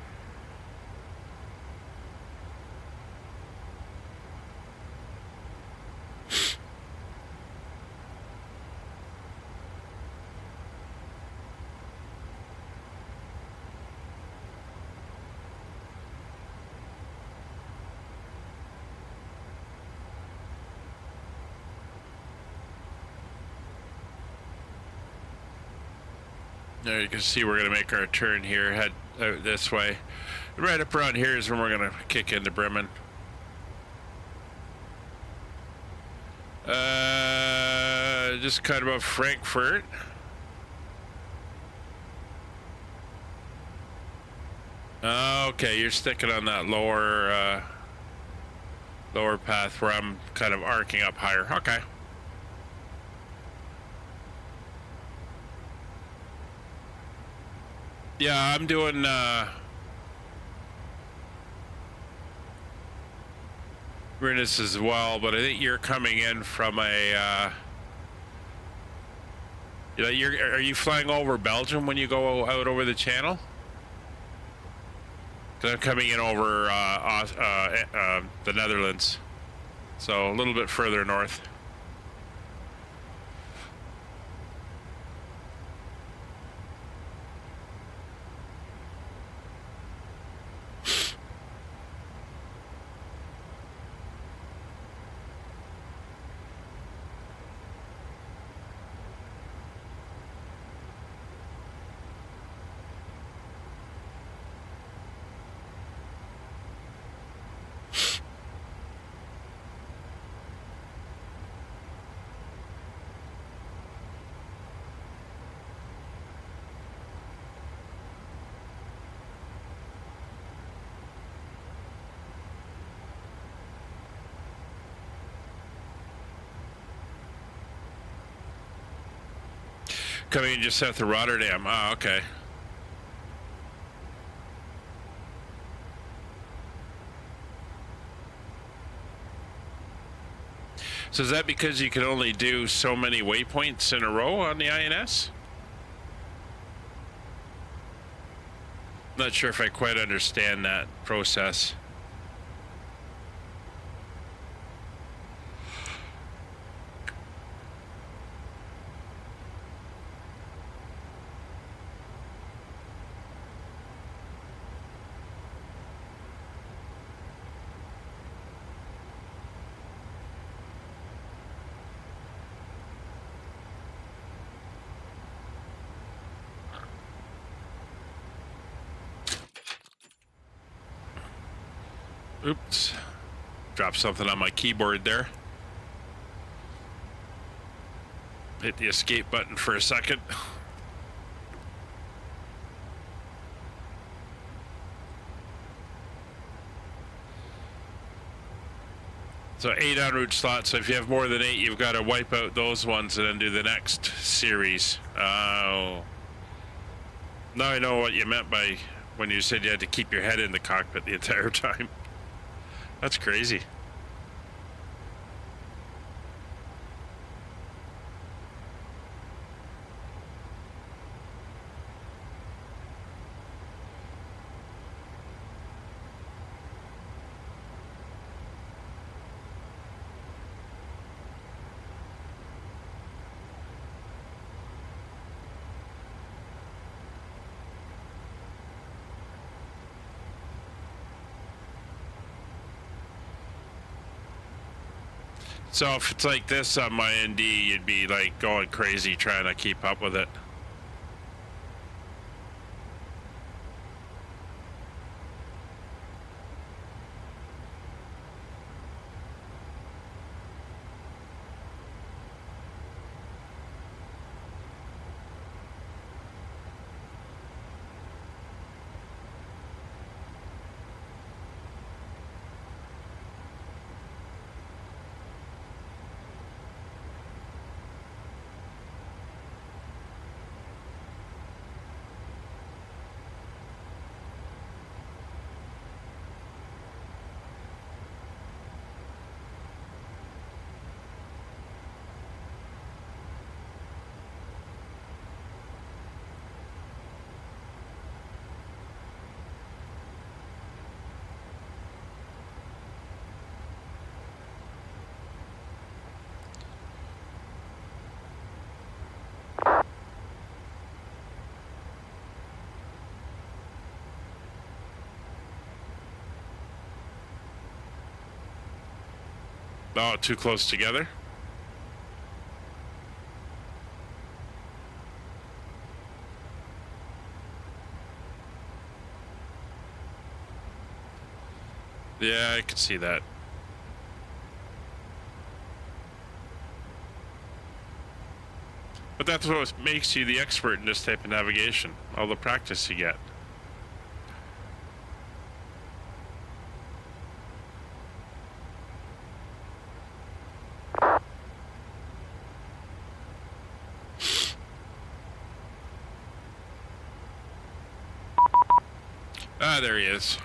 There you can see we're going to make our turn here, head out this way. Right up around here is when we're going to kick into Bremen. Just kind of above Frankfurt. Okay, you're sticking on that lower path where I'm kind of arcing up higher. Okay. Yeah, I'm doing Rinus as well, but I think you're coming in from a are you flying over Belgium when you go out over the channel? Because I'm coming in over the Netherlands, so a little bit further north. Coming in just south of Rotterdam. Oh, okay. So is that because you can only do so many waypoints in a row on the INS? Not sure if I quite understand that process. Oops. Dropped something on my keyboard there. Hit the escape button for a second. So 8 en route slots. So if you have more than 8, you've got to wipe out those ones and then do the next series. Oh. Now I know what you meant by when you said you had to keep your head in the cockpit the entire time. That's crazy. So if it's like this on my ND, you'd be like going crazy trying to keep up with it. Oh, too close together? Yeah, I could see that. But that's what makes you the expert in this type of navigation, all the practice you get. Ah, there he is.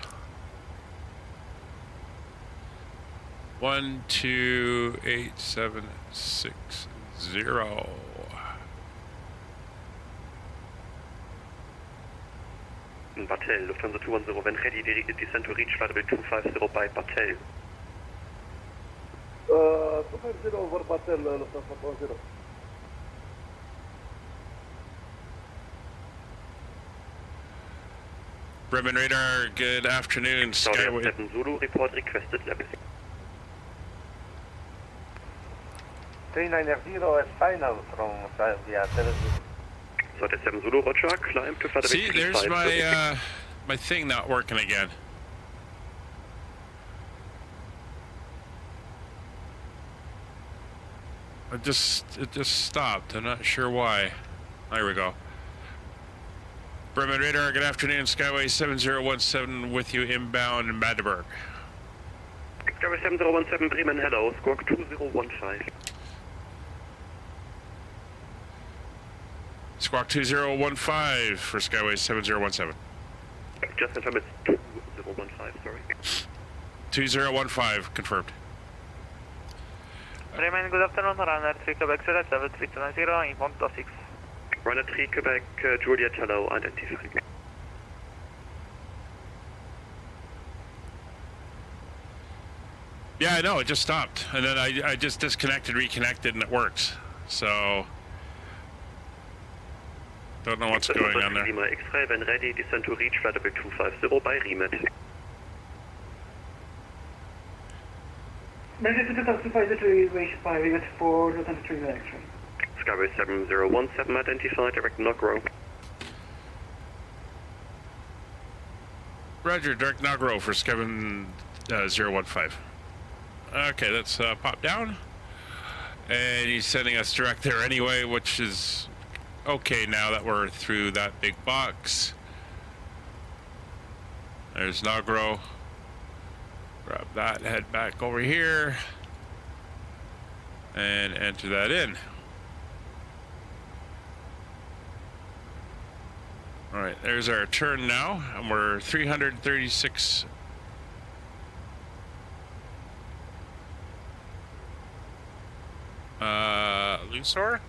12876 Battelle, Lufthansa 210, when ready, descend to reach flight level 250 by Battelle. 250 over Battelle, Lufthansa 210. Bremen Radar, good afternoon. Skyway 7 Zulu, report requested level 6. 390 is final from Via Television. So the 7 Zulu, roger, climb to flight level 35. See, there's my my thing not working again. It just stopped. I'm not sure why. There we go. Bremen Radar, good afternoon. Skyway 7017 with you inbound in Magdeburg. Skyway 7017 Bremen, hello, squawk 2015. Squawk 2015 for Skyway 7017. Just confirm it's 2015, sorry. 2015, confirmed. Bremen, good afternoon, runner 3 Quebec, level 320, inbound plus 6. Runner 3 Quebec, Juliet, hello, identified. Yeah, I know, it just stopped. And then I just disconnected, reconnected, and it works. So, don't know what's going on there. Lima X-ray, when ready, descend to reach flight level 250 by Remet. Ready to classify the reservation by Remet for the 23 X-ray. Skyway 7017 identified, direct knock row. Roger, direct knock row for Skyway 015. Okay, let's pop down. And he's sending us direct there anyway, which is okay now that we're through that big box. There's Nagro. Grab that, head back over here, and enter that in. All right, there's our turn now, and we're 336. Luxor?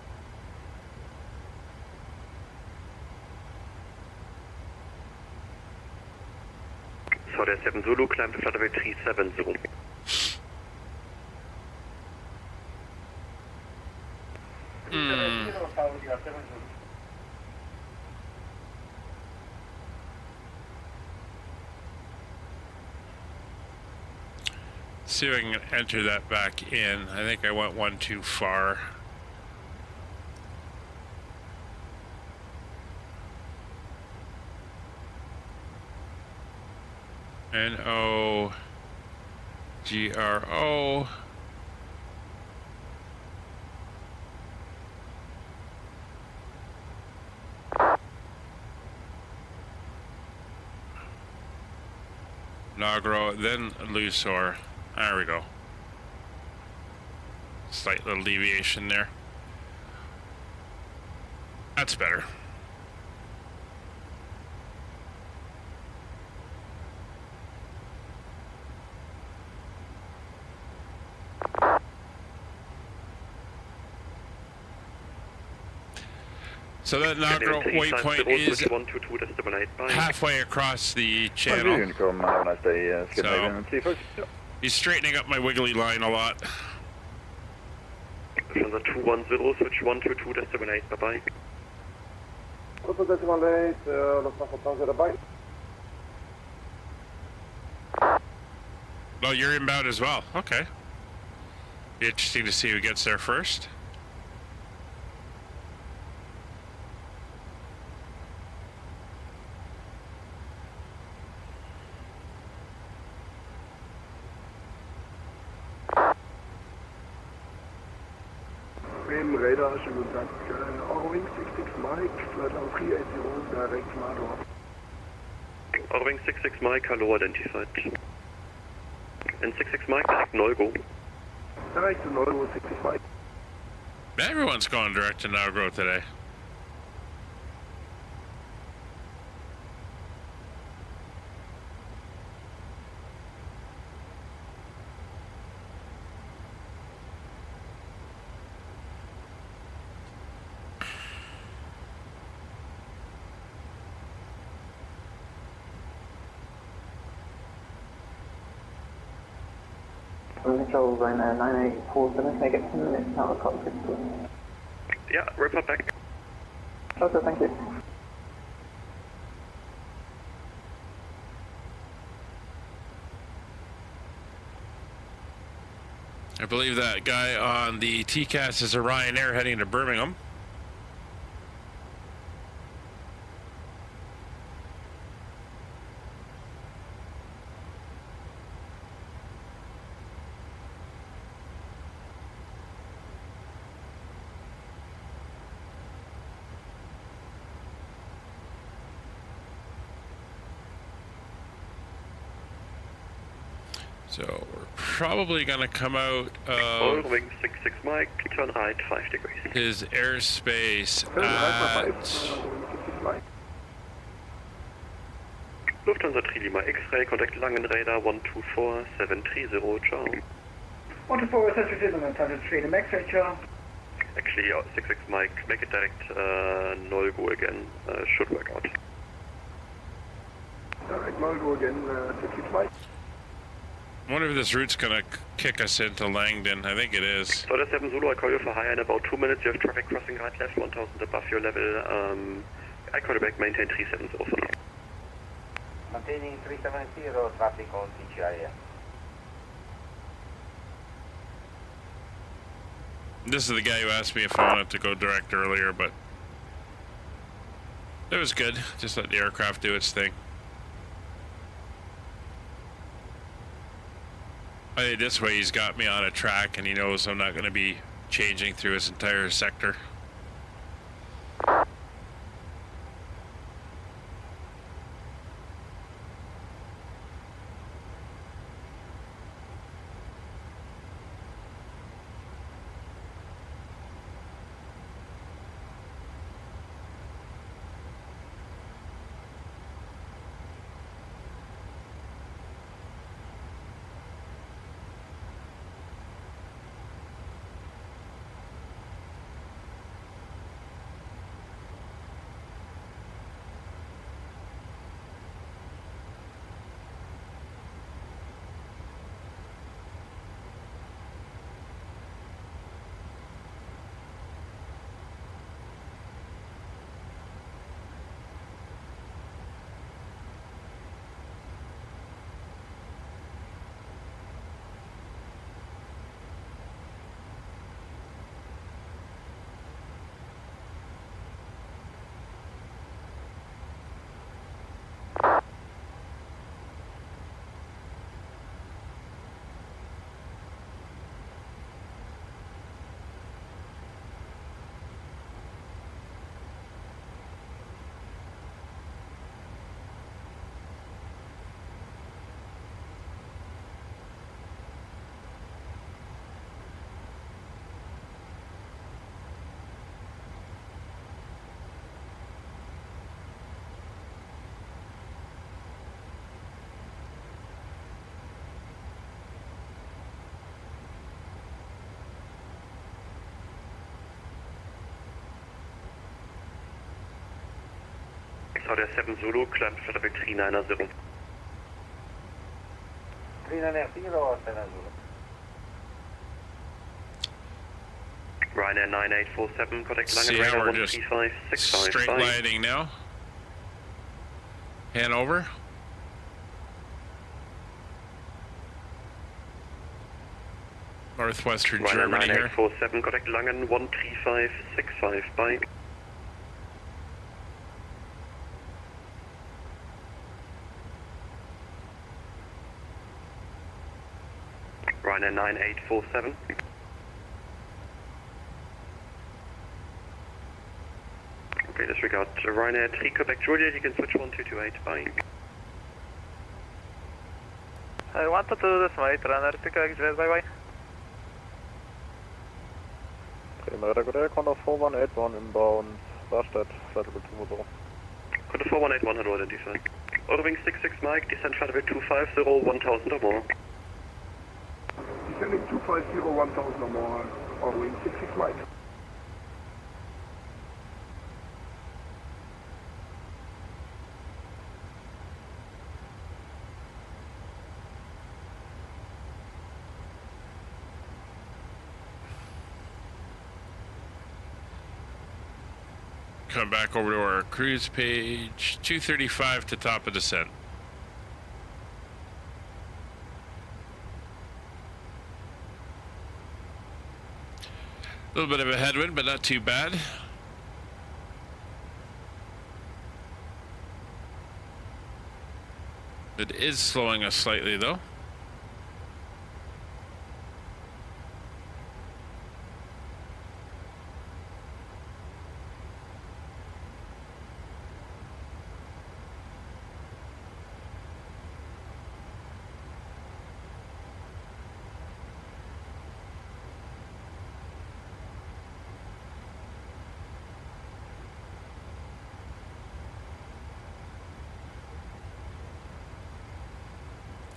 So there's 7 Zulu, climb to flight level 370. See if I can enter that back in. I think I went one too far. N-O-G-R-O. Nagro, then Luxor. There we go. Slight little deviation there. That's better. So that Nagro waypoint is halfway across the channel. So he's straightening up my wiggly line a lot. Lufthansa 210, switch 122.78, bye-bye. 2.8, Lufthansa 210, bye. Well, you're inbound as well. Okay. Be interesting to see who gets there first. Bremen Radar, schönen guten Tag. Eurowing 66 Mike, Flight Level 380, direct Mado. Eurowing 66 Mike, hello, identified. And 66 Mike, direct Neugo. Direct to Euro 66 Mike. Everyone's going direct to Nalgro today. Control zone 9847, can I get 10 minutes out of cockpit, please? Yeah, report back. Okay, thank you. I believe that guy on the TCAS is a Ryanair heading to Birmingham. So we're probably going to come out of Eurowing 66 Mike, turn right 5 degrees. his airspace at Lufthansa Trilima X-Ray, contact Langenräder 124730, ciao. 124, Central 3, the X-ray, ciao. Actually, 66 Mike, make it direct Neugo again, should work out. Direct Mado again, 66 Mike. I wonder if this route's gonna kick us into Langdon. I think it is. So that's 7 Zulu, I call you for higher in about 2 minutes. You have traffic crossing right left, 1000 above your level. I call you back, maintain 370 for now. Maintaining 370, traffic on TGIF. This is the guy who asked me if I wanted to go direct earlier, but it was good. Just let the aircraft do its thing. I think this way he's got me on a track and he knows I'm not going to be changing through his entire sector. So there's 7 Zulu, climb to traffic 390. 390 or 7 Zulu? Ryanair 9847, contact See how we're Langenräder just 135655. straight lining now. Hanover. northwestern Ryanair Germany here. 9847, contact Langen 13565, bye. Ryanair 9847. Okay, disregard Ryanair 3 Quebec Juliet, you can switch 1228, bye. I want to do this, mate. Runner 3 Quebec Juliet, bye bye. Radar good air, Condor 4181 inbound, Darmstadt, flight level 210. Condor 4181, hello, identify. Autowing 66 Mike, descent flight level 250, 1000 or more. Descending 250, 1000 or more, or wing 66 Mike. Come back over to our cruise page, 235 to top of descent. A little bit of a headwind, but not too bad. It is slowing us slightly though.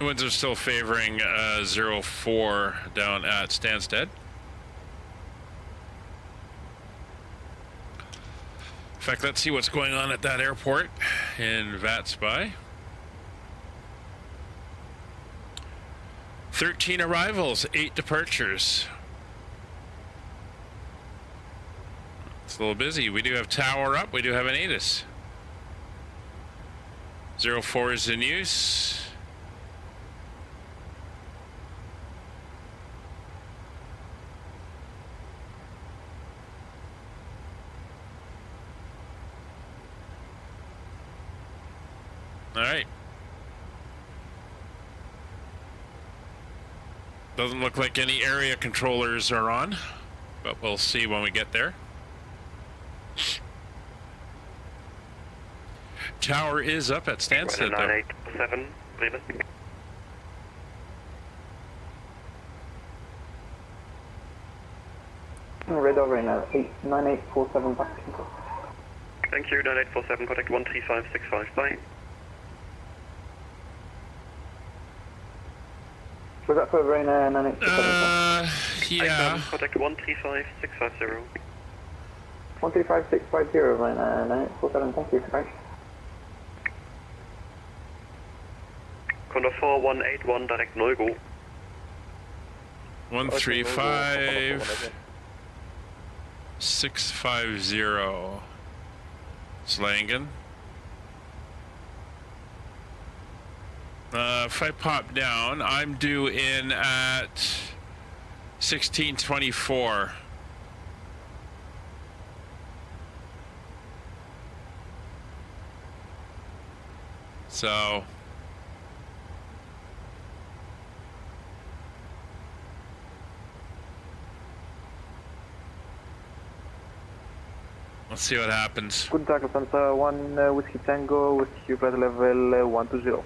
Winds are still favoring 04 down at Stansted. In fact, let's see what's going on at that airport in Vatspy. 13 arrivals, 8 departures. It's a little busy. We do have Tower up, we do have an ATIS. 04 is in use. All right. Doesn't look like any area controllers are on, but we'll see when we get there. Tower is up at Stansted, though. 987, Bremen. Radar right now, 9847 back to control. Thank you, 9847, contact 13565, bye. Was that for Ryanair 9847? Yeah. Contact 135650. 135650 Ryanair 9847, thank you, bye. Condor 4181, direct Neugo. 135 650 Slangen. If I pop down, I'm due in at 1624. So let's see what happens. Guten Tag, Lufthansa 1 Whiskey Tango, Whiskey flight level 120.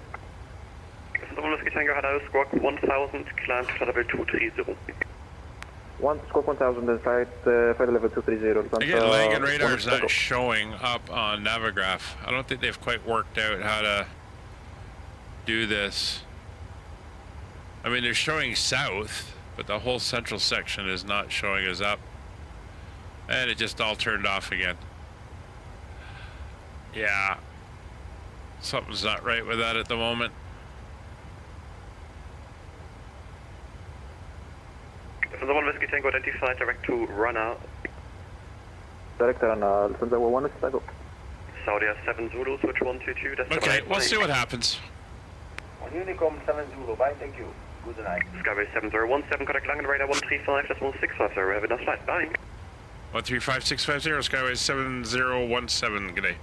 Lufthansa Whiskey Tango had a squawk 1000, climb to flight level 230. Squawk 1000 and flight level 230. Again, Langen radar is not showing up on Navigraph. I don't think they've quite worked out how to do this. I mean, they're showing south, but the whole central section is not showing us up. And it just all turned off again. Yeah. Something's not right with that at the moment. Lufthansa 1 Whiskey Tango identified, direct to runner. Direct runner, Lufthansa 1 Whiskey Tango. Saudi 7 Zulu, switch 122, that's Okay, we'll see what happens. On Honeycomb 7 Zulu, bye, thank you. Good night. Skyway 7017, contact Langen radar 135.650. Have a nice flight. Bye. 135650, Skyway 7017, good day.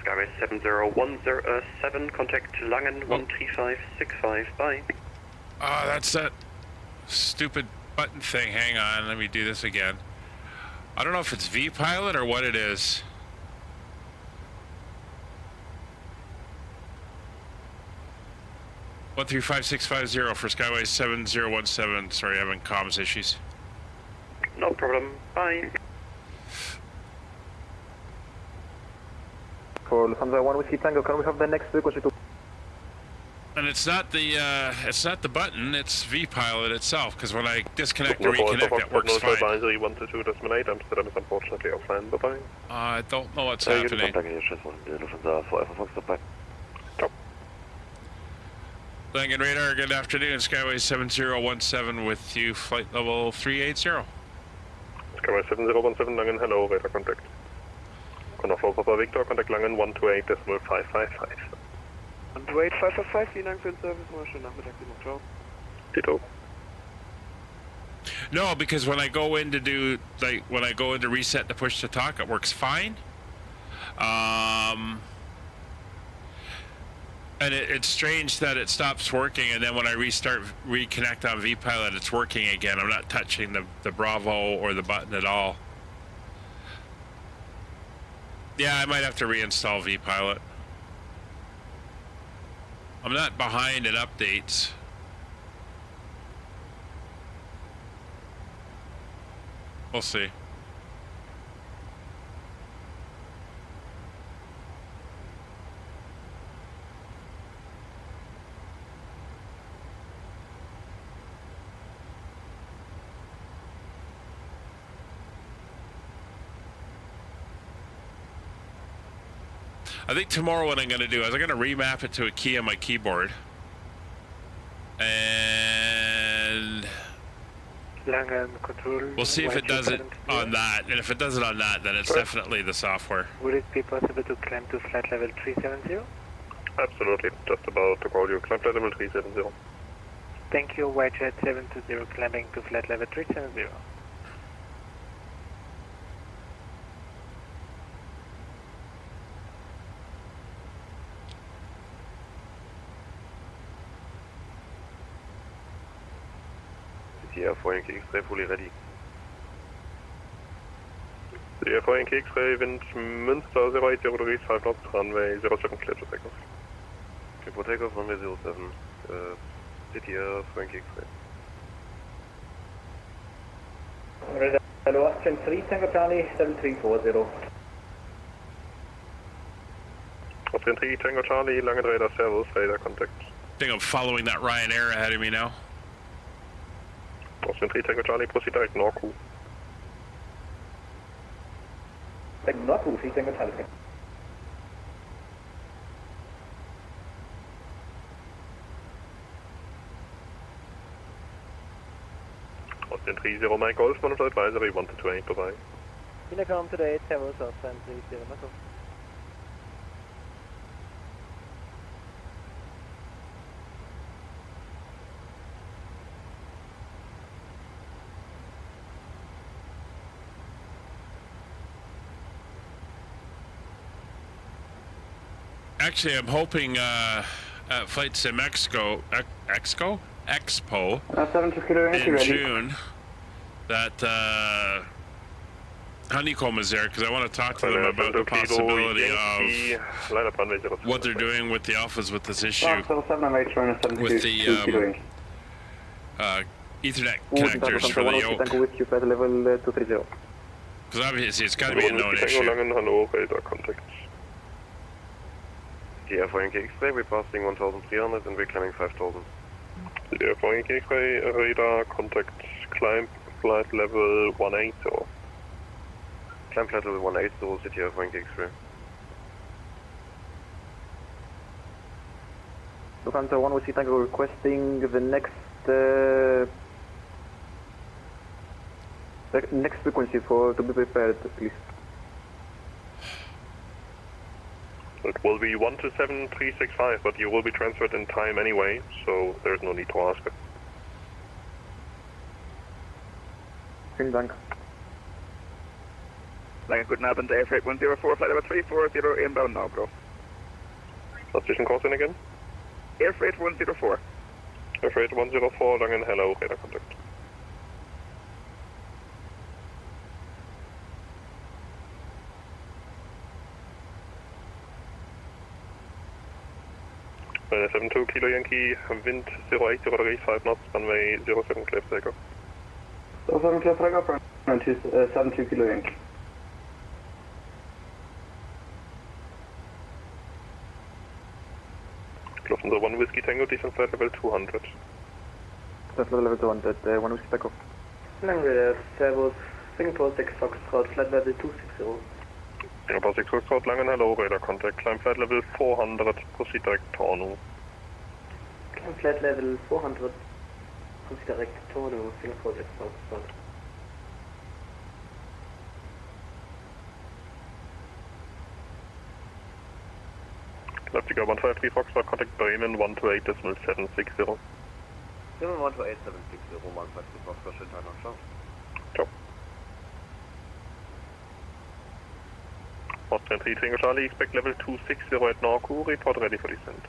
Skyway 70107, contact Langen 135.65. Bye. Oh, that's that stupid button thing. Hang on, let me do this again. I don't know if it's V-Pilot or what it is. One 135.650 for Skyway 7017. Sorry, having comms issues. No problem. Bye. For Lufthansa 1 Whiskey Tango, can we have the next frequency to... And it's not the button, it's V-Pilot itself, because when I disconnect or reconnect, it works fine. Advisory 122.8, Amsterdam is unfortunately offline. Bye-bye. I don't know what's happening. Langen Radar, good afternoon. Skyway 7017 with you, flight level 380. Skyway 7017, Langen, hello, radar contact. Control Papa Victor, contact Langen 128.555. 128.555, vielen Dank für den Service, mal schönen Nachmittag, ciao. Tito. No, because when I go in to do, like, when I go in to reset the push to talk, it works fine. And it's strange that it stops working, and then when I reconnect on V-Pilot, it's working again. I'm not touching the Bravo or the button at all. Yeah, I might have to reinstall V-Pilot. I'm not behind in updates. We'll see. I think tomorrow what I'm going to do is I'm going to remap it to a key on my keyboard. And we'll see if it does it on that. And if it does it on that, then it's definitely the software. Would it be possible to climb to flight level 370? Absolutely. Just about to call you. Climb flight level 370. Thank you, White Jet 720, climbing to flight level 370. CTR FlyUK X-ray fully ready. CTR FlyUK X-ray, wind Münster 080 degrees, 5 knots, runway 07, clear to take off. Okay, for takeoff, runway 07, CTR FlyUK X-ray. Hello, Austrian 3 Tango Charlie 7340. Austrian 3 Tango Charlie, Langen radar servos, radar contact. I think I'm following that Ryanair ahead of me now. Austrian 3 Tango Charlie, proceed direct Norku. Norku, 3 Tango Charlie. Austrian 30 Mike Golf, monitor advisory 128, bye-bye. Honeycomb today, Towers Austrian 30 Mako. Actually, I'm hoping at Flight Sim Expo in June that Honeycomb is there, because I want to talk to them about the possibility of what they're doing with the alphas with this issue with the Ethernet connectors for the Yoke. Because obviously it's got to be a known issue. The FlyUK X-ray, we're passing 1,300 and we're climbing 5,000. The FlyUK X-ray radar contact climb flight level 180. Climb flight level 180, city FlyUK X-ray. Lufthansa 1 Whiskey Tango requesting the next frequency to be prepared, please. It will be 127365, but you will be transferred in time anyway, so there's no need to ask it. Vielen Dank. Lange guten Abend, Airfreight 104, flight level 340 inbound now, bro. Transition course in again? Airfreight 104. Airfreight 104, Langen, hello, radar contact. Runway 72 Kilo Yankee, wind 080 degrees, 5 knots, runway 07 clear for takeoff. 07 clear for takeoff, 72 Kilo Yankee. Lufthansa 1 Whiskey Tango, descent flight level 200. Descent level 200, 1 Whiskey takeoff. Lange, Servus, Singapore 6 Foxtrot, flight level 260. Singapore 6 Foxtrot, Langen, hello, radar contact, climb flight level 400, proceed direct to Ornu. Climb flight level 400, proceed direct to Ornu, Singapore 6 Foxtrot. Leipziger 153 Foxtrot, contact Bremen 128.760. Bremen 128.760, 153 Foxtrot, schönen Tag noch, ciao. Ciao. Austrian 3 Tango Charlie, expect level 260 at Norku, report ready for descent.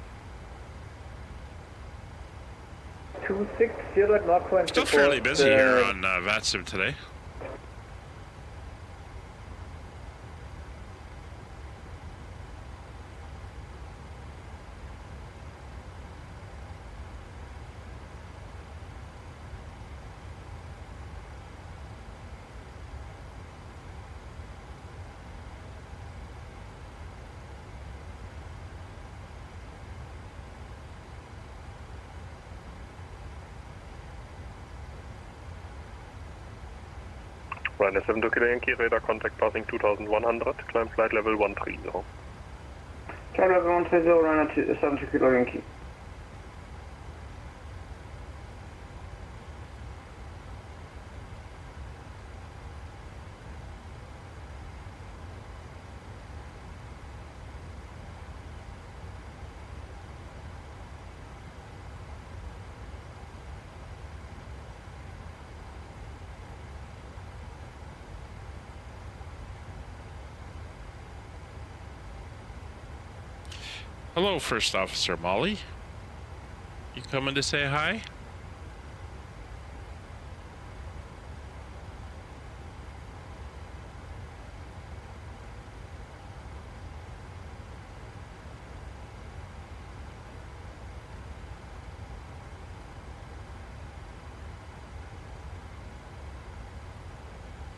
260 at Norco and Still fairly busy here on VATSIM today. Ryanair 72 Kilo Yankee, radar contact passing 2100, climb flight level 130. Climb level 130, Ryanair 72 Kilo Yankee. Hello, First Officer Molly. You coming to say hi?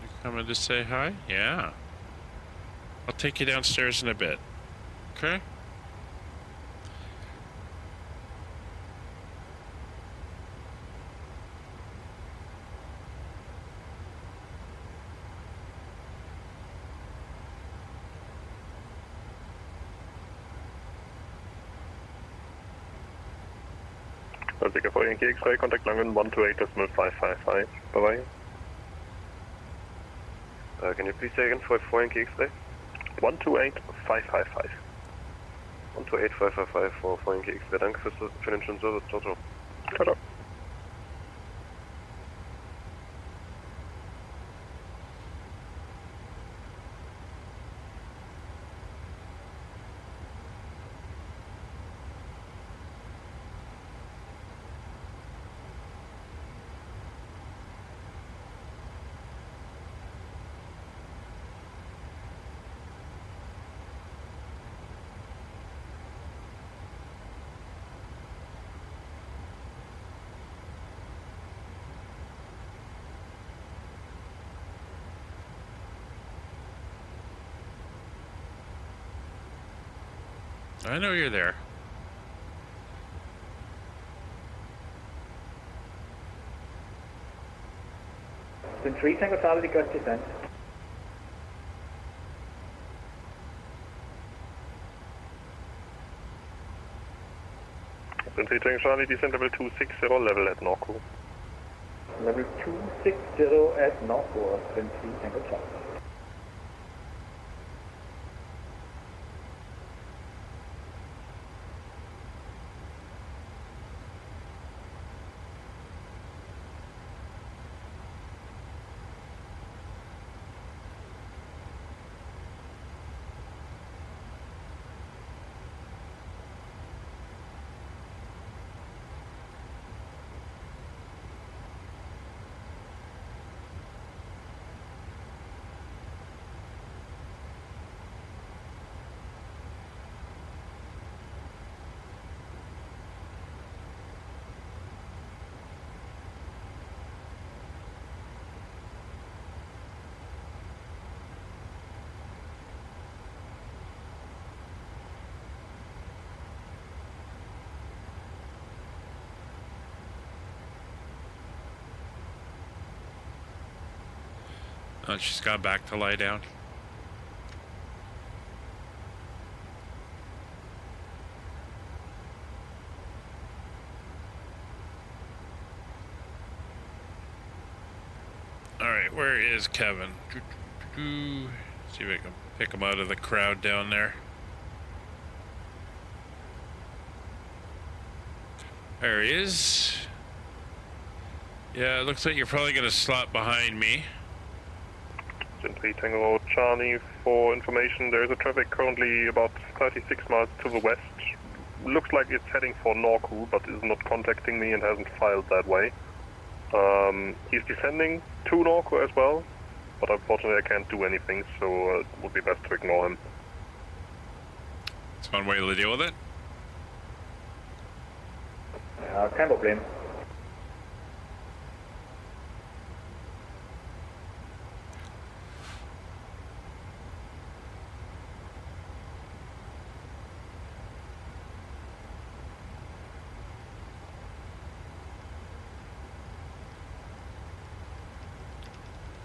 You coming to say hi? Yeah. I'll take you downstairs in a bit. Okay? Leipziger 4 Yankee X-ray, contact Langen 128.555. Bye-bye. Can you please say again for 4 Yankee X-ray? 128.555. 128.555 for 4 Yankee X-ray, danke für den schönen Service, ciao, ciao. Ciao. I know you're there. The 3 Tango Charlie got descent. Austrian 3 Tango Charlie, descent level 260, level at Norku. Level 260 at Norco, Austrian 3 Tango Charlie. Oh, she's gone back to lie down. All right, where is Kevin? See if I can pick him out of the crowd down there. There he is. Yeah, it looks like you're probably going to slot behind me. Simply Tango Charlie, for information, there is a traffic currently about 36 miles to the west. Looks like it's heading for Norku, but is not contacting me and hasn't filed that way. He's descending to Norku as well, but unfortunately I can't do anything, so it would be best to ignore him. It's one way to deal with it. Kein Problem.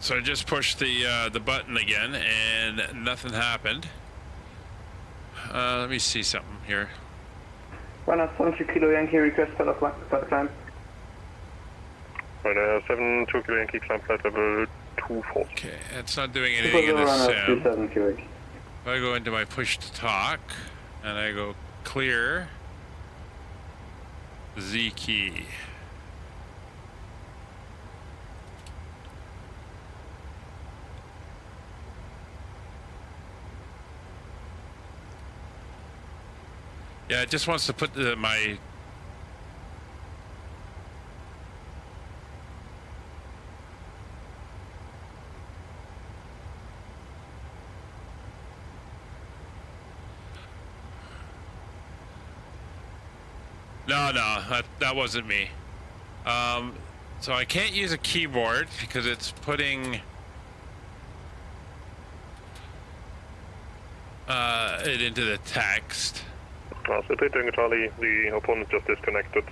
So I just pushed the button again, and nothing happened. Let me see something here. Runner 72 Kilo Yankee request for the climb. Runner 72 Kilo Yankee climb flight level 24. Okay, it's not doing anything in this sound. 27 Quebec. I go into my push to talk, and I go clear Z key. Yeah, it just wants to put my... No, that wasn't me. So I can't use a keyboard because it's putting it into the text. Simply Tango Charlie, the opponent just disconnected.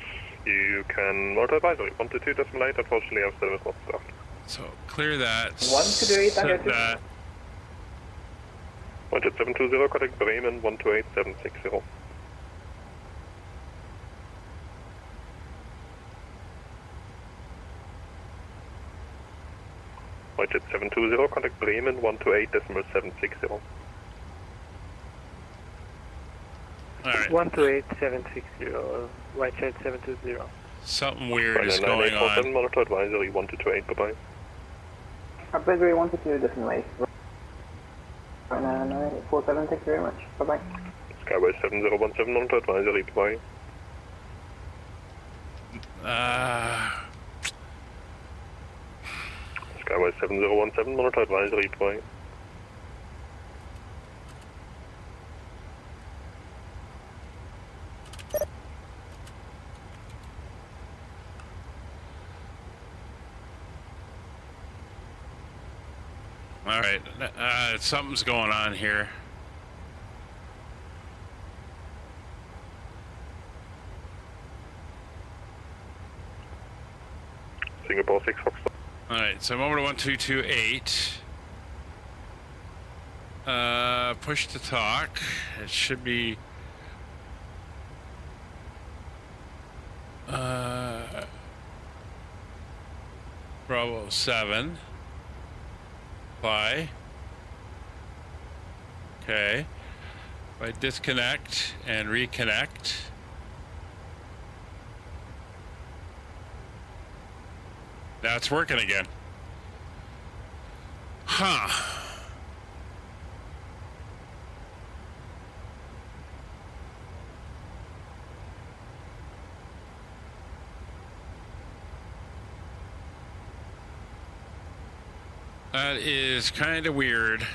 You can motor advisory, 122.8, unfortunately our service not staffed. So clear that. 128, set that. 18720, contact Bremen, 128760. Budget 720, contact Bremen, 128.760. Alright. 128760, right side 720. Something weird is going on. Monitor advisory 1228, bye-bye. Advisory 122 different ways. Right now, 947, thank you very much. Bye-bye. Skyway 7017, monitor advisory, bye-bye. Skyway 7017, monitor advisory, bye-bye. Alright, something's going on here. Singapore 6 Foxtrot. Alright, so I'm over to 1228. Push to talk. It should be... Bravo 7. Apply. Okay. If I disconnect and reconnect. Now it's working again. Huh. That is kind of weird.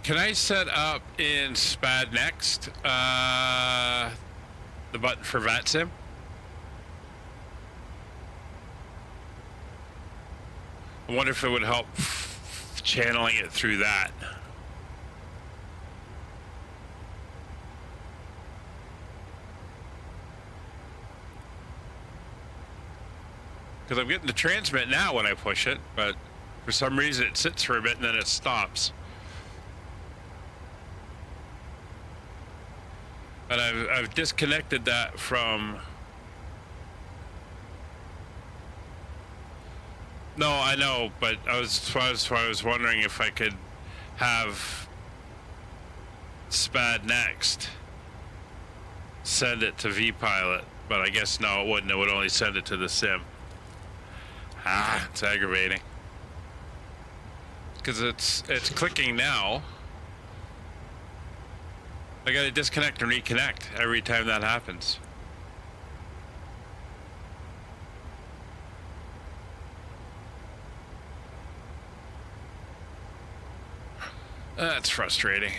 Can I set up in SPAD next the button for VATSIM? I wonder if it would help channeling it through that. Because I'm getting the transmit now when I push it, but for some reason it sits for a bit and then it stops. And I've disconnected that from... No, I know, but I was wondering if I could have SPAD next send it to vPilot, but I guess no, it wouldn't. It would only send it to the sim. Ah, it's aggravating. Because it's clicking now. I gotta disconnect and reconnect every time that happens. That's frustrating.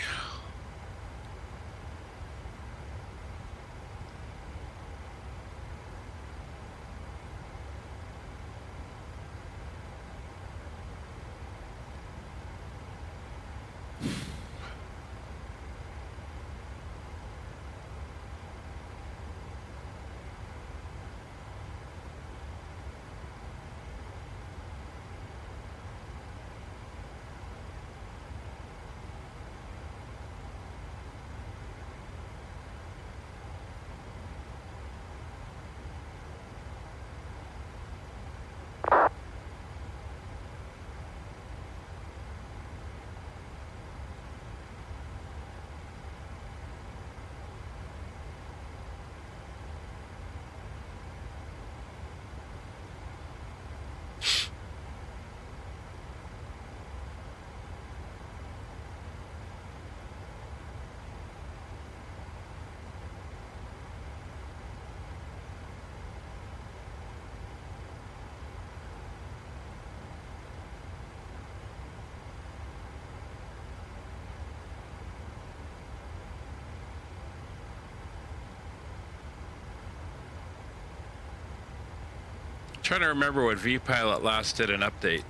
Trying to remember what vPilot last did an update.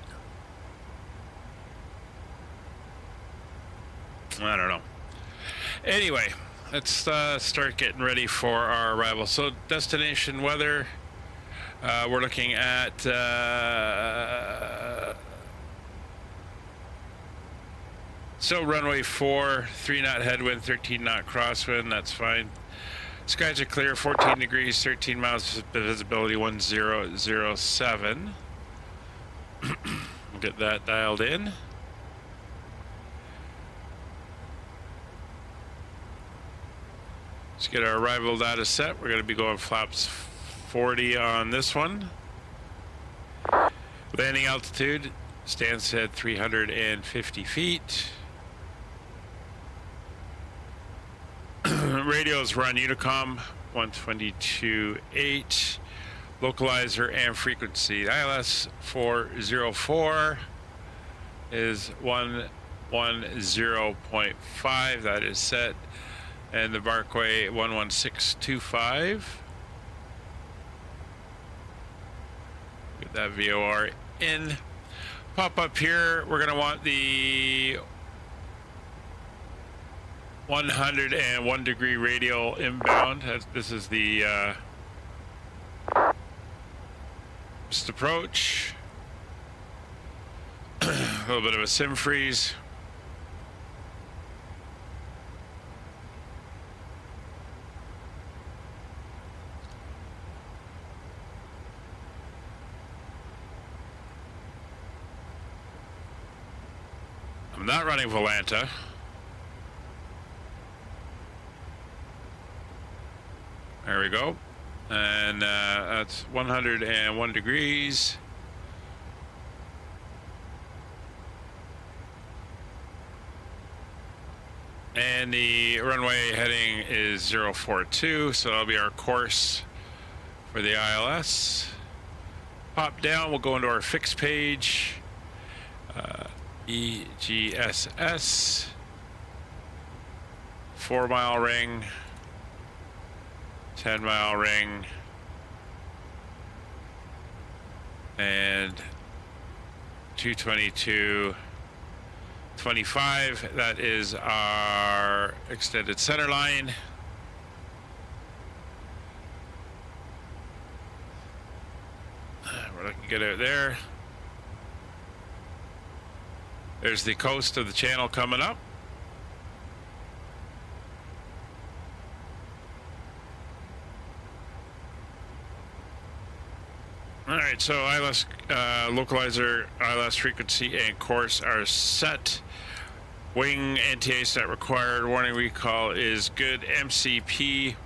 I don't know. Anyway, let's start getting ready for our arrival. So destination weather, we're looking at still runway 4, 3 knot headwind, 13 knot crosswind. That's fine. Skies are clear, 14 degrees, 13 miles visibility, 1007. We'll get that dialed in. Let's get our arrival data set. We're going to be going flaps 40 on this one. Landing altitude stands at 350 feet. Radios run Unicom 122.8, localizer and frequency. ILS 404 is 110.5, that is set, and the Barkway 11625. Get that VOR in. Pop up here, we're going to want the 101 degree radial inbound. This is the just approach. A little bit of a sim freeze. I'm not running Volanta. There we go. And that's 101 degrees. And the runway heading is 042, so that'll be our course for the ILS. Pop down, we'll go into our fixed page. EGSS. 4 mile ring. 10 mile ring, and 222.25. That is our extended center line. We're looking good out there. There's the coast of the channel coming up. All right, so ILS localizer, ILS frequency and course are set. Wing NTA set required. Warning recall is good. MCP.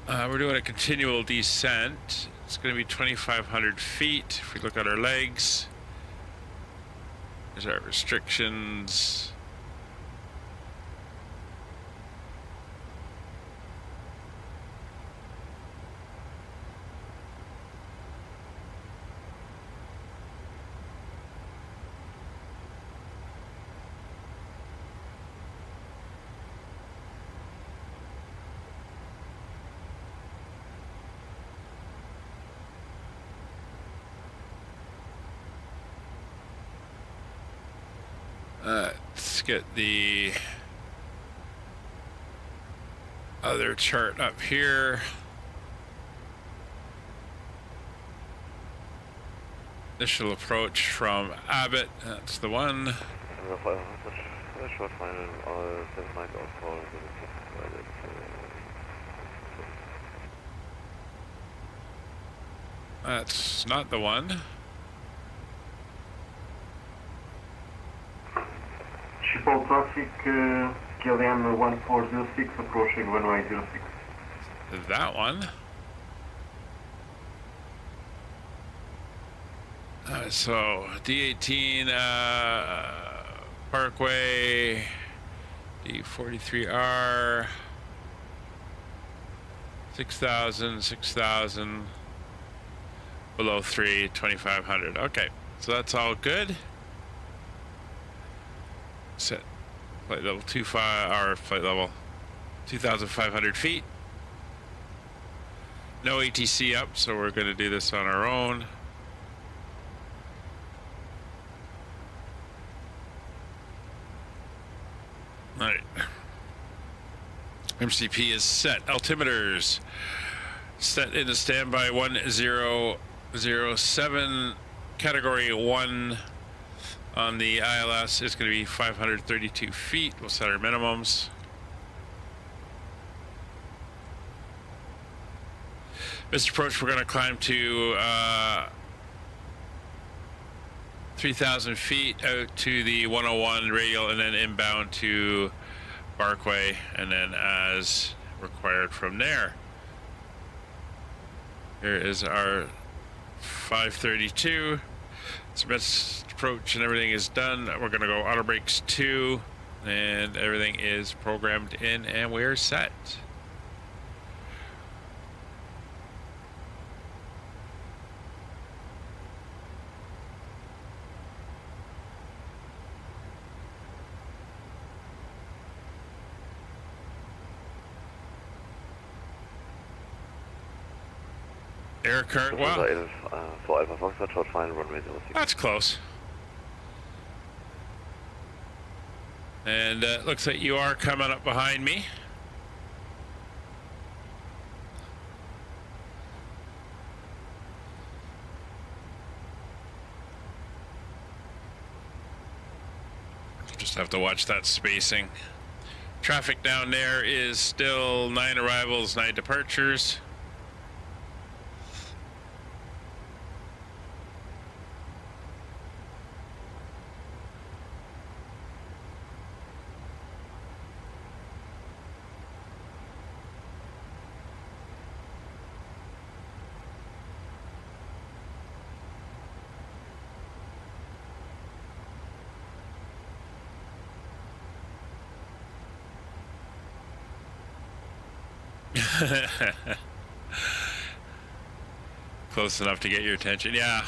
We're doing a continual descent. It's going to be 2,500 feet. If we look at our legs, there's our restrictions. Let's get the other chart up here. Initial approach from Abbott, that's the one. That's not the one. Schiphol traffic, KLM 1406 approaching runway 06. That one. So D18 Parkway, D43R, 6,000, below 3, 2,500. Okay, so that's all good. Set flight level 25, or flight level 2,500 feet. No ATC up, so we're going to do this on our own. All right. MCP is set. Altimeters set into standby 1007. Category 1 on the ILS is going to be 532 feet. We'll set our minimums. This approach, we're going to climb to 3,000 feet out to the 101 radial and then inbound to Barkway, and then as required from there. Here is our 532. So best approach and everything is done. We're going to go auto brakes 2, and everything is programmed in, and we're set. Air cart, wow. For Alpha Foxtrot, final runway 06. That's close. And looks like you are coming up behind me. Just have to watch that spacing. Traffic down there is still 9 arrivals, 9 departures. Close enough to get your attention, yeah.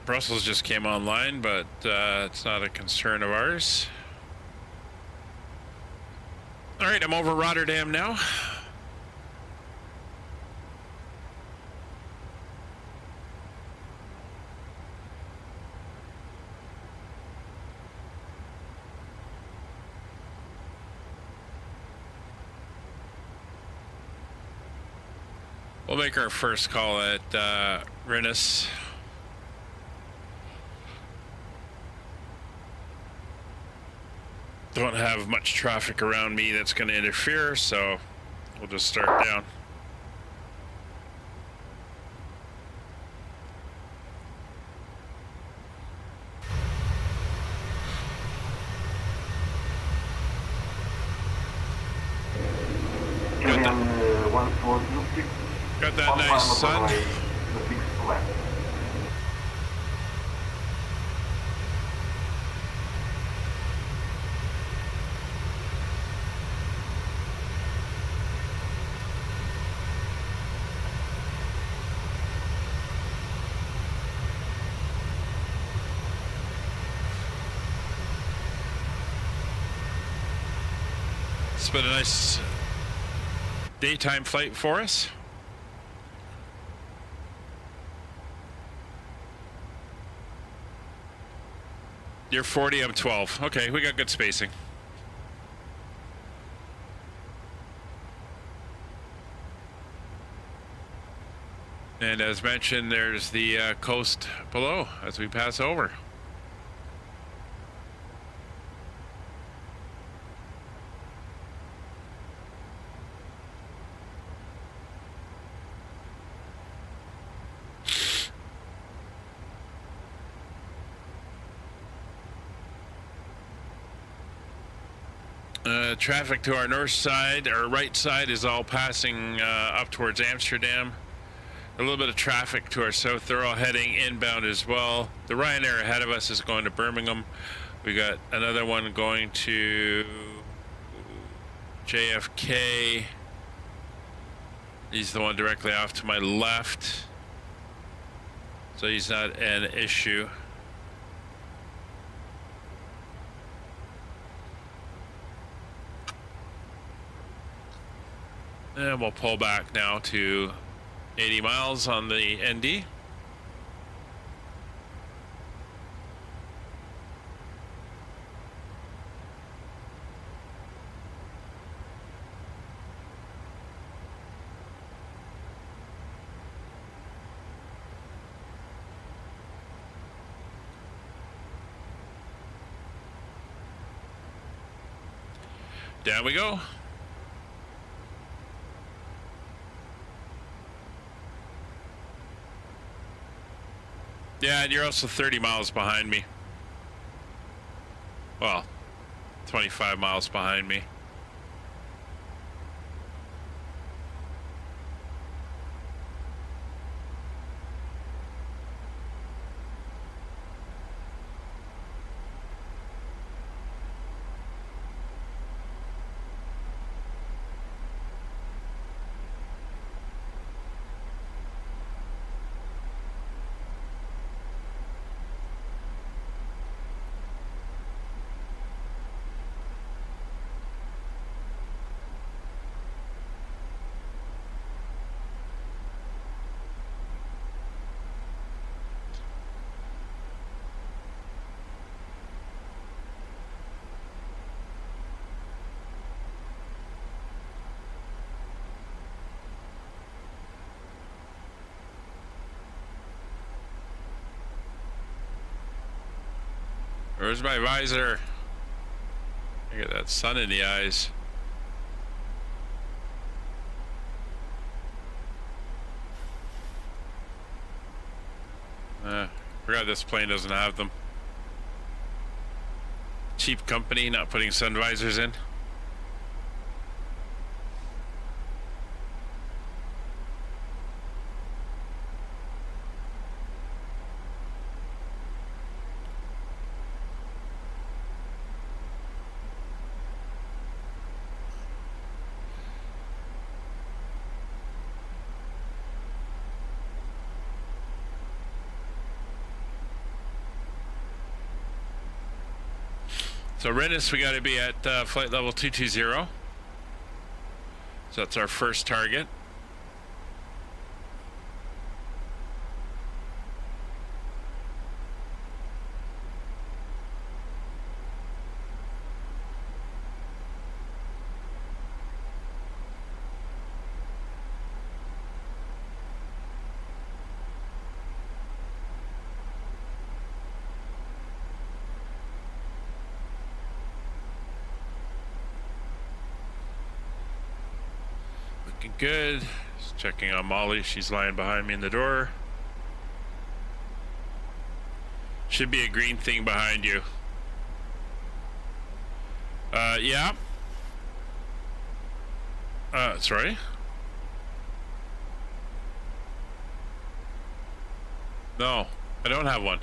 Brussels just came online, but it's not a concern of ours. All right, I'm over Rotterdam now. We'll make our first call at Rinus. Don't have much traffic around me that's going to interfere, so we'll just start down. Got that nice sun. It's been a nice daytime flight for us. You're 40, I'm 12. Okay, we got good spacing. And as mentioned, there's the coast below as we pass over. Traffic to our north side, our right side is all passing up towards Amsterdam. A little bit of traffic to our south, they're all heading inbound as well. The Ryanair ahead of us is going to Birmingham. We got another one going to JFK. He's the one directly off to my left, so he's not an issue. And we'll pull back now to 80 miles on the ND. Down we go. Yeah, and you're also 30 miles behind me. Well, 25 miles behind me. Where's my visor? I get that sun in the eyes. Forgot this plane doesn't have them. Cheap company, not putting sun visors in. So Rennes, we got to be at flight level 220. So that's our first target. Good. Just checking on Molly. She's lying behind me in the door. Should be a green thing behind you. Yeah. Sorry. No, I don't have one.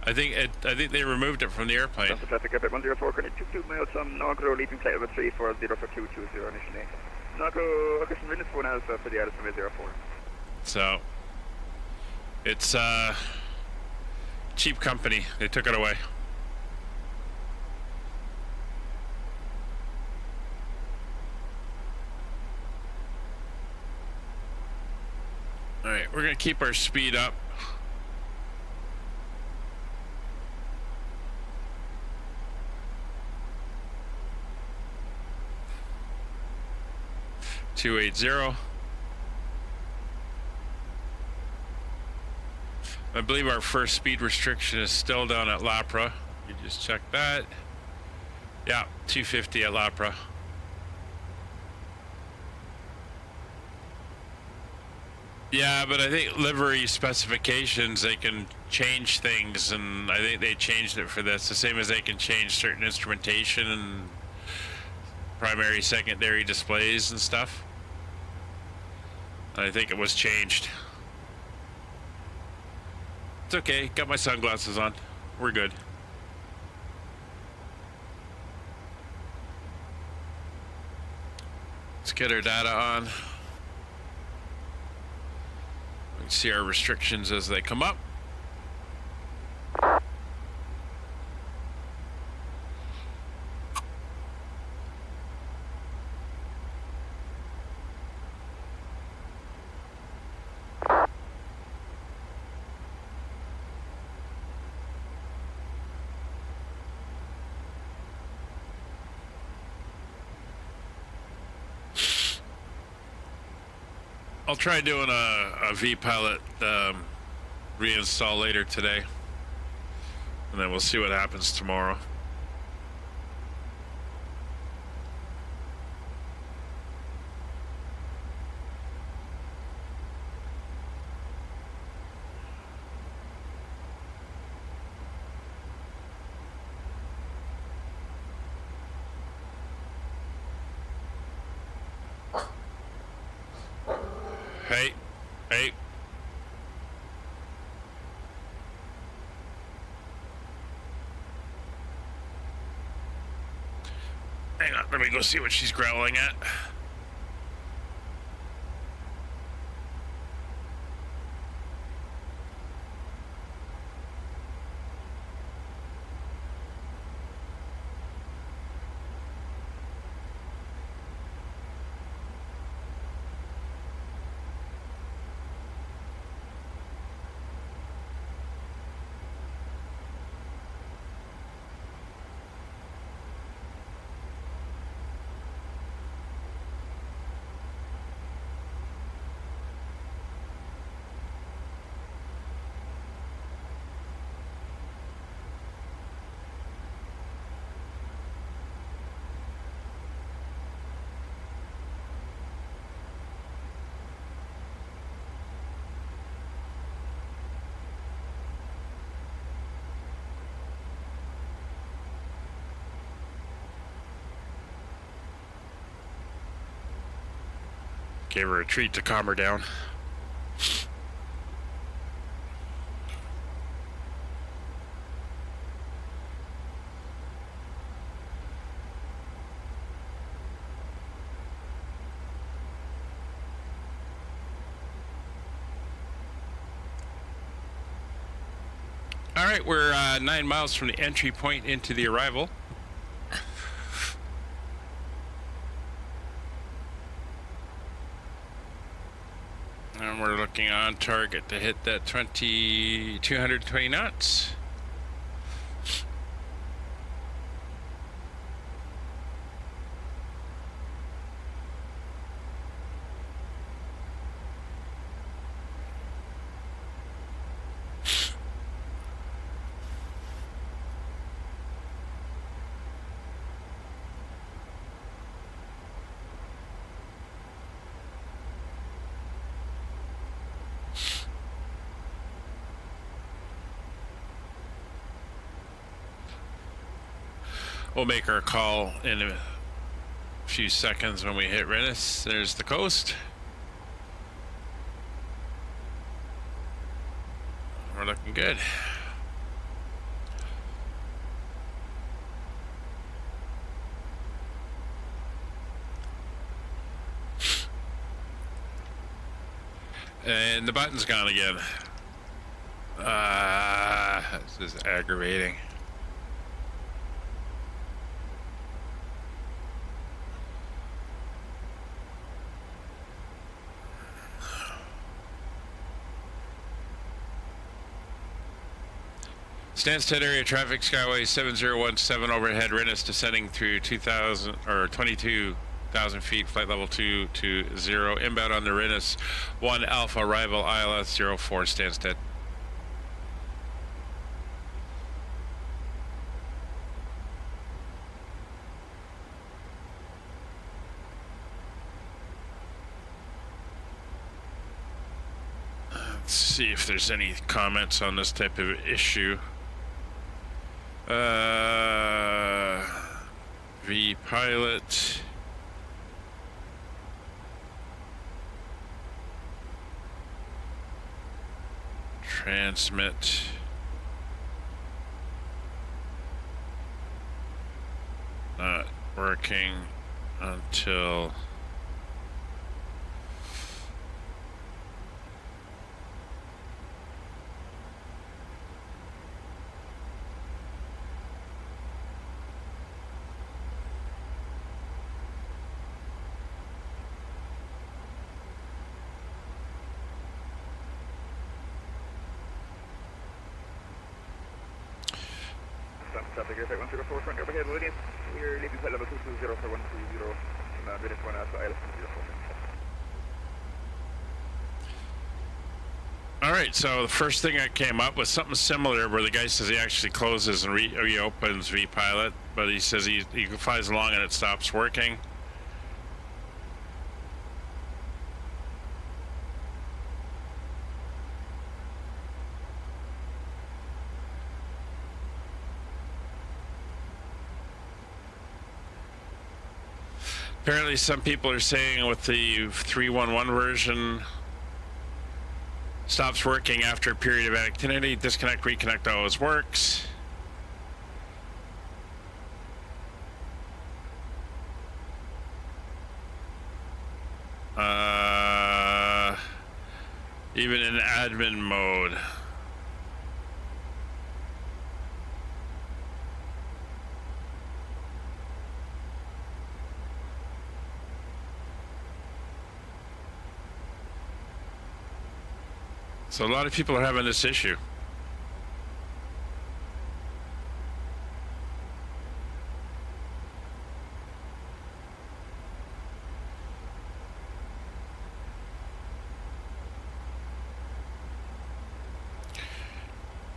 I think they removed it from the airplane. That's the traffic at 104, currently 22 miles from Nagro, leaving flight level 340 for 220 initially. Nagro, Christian Rennes 4 now for the Addison 04. So, it's cheap company. They took it away. All right, we're gonna keep our speed up. .280. I believe our first speed restriction is still down at Lapra. You just check that. Yeah, 250 at Lapra. Yeah, but I think livery specifications, they can change things, and I think they changed it for this, the same as they can change certain instrumentation and primary, secondary displays and stuff. I think it was changed. It's okay, got my sunglasses on. We're good. Let's get our data on. We can see our restrictions as they come up. I'll try doing a V-Pilot reinstall later today, and then we'll see what happens tomorrow. Hey. Hang on, let me go see what she's growling at. Gave her a treat to calm her down. All right, we're 9 miles from the entry point into the arrival. And we're looking on target to hit that 220 knots. We'll make our call in a few seconds when we hit Rennes. There's the coast. We're looking good. And the button's gone again. This is aggravating. Stansted area traffic, Skyway 7017 overhead, Rennes descending through 2,000 or 22,000 feet, flight level 220, inbound on the Rennes 1 Alpha, arrival ILS 04 Stansted. Let's see if there's any comments on this type of issue. V pilot. Transmit. Not working until traffic airfreight 104 front overhead loading. We're leaving flight level 220 for 130 and Rennes 1 Alpha ILS 04. All right, so the first thing that came up was something similar where the guy says he actually closes and reopens V-Pilot, but he says he flies along and it stops working. Apparently some people are saying with the 311 version, stops working after a period of activity. Disconnect, reconnect always works. Even in admin mode. So a lot of people are having this issue.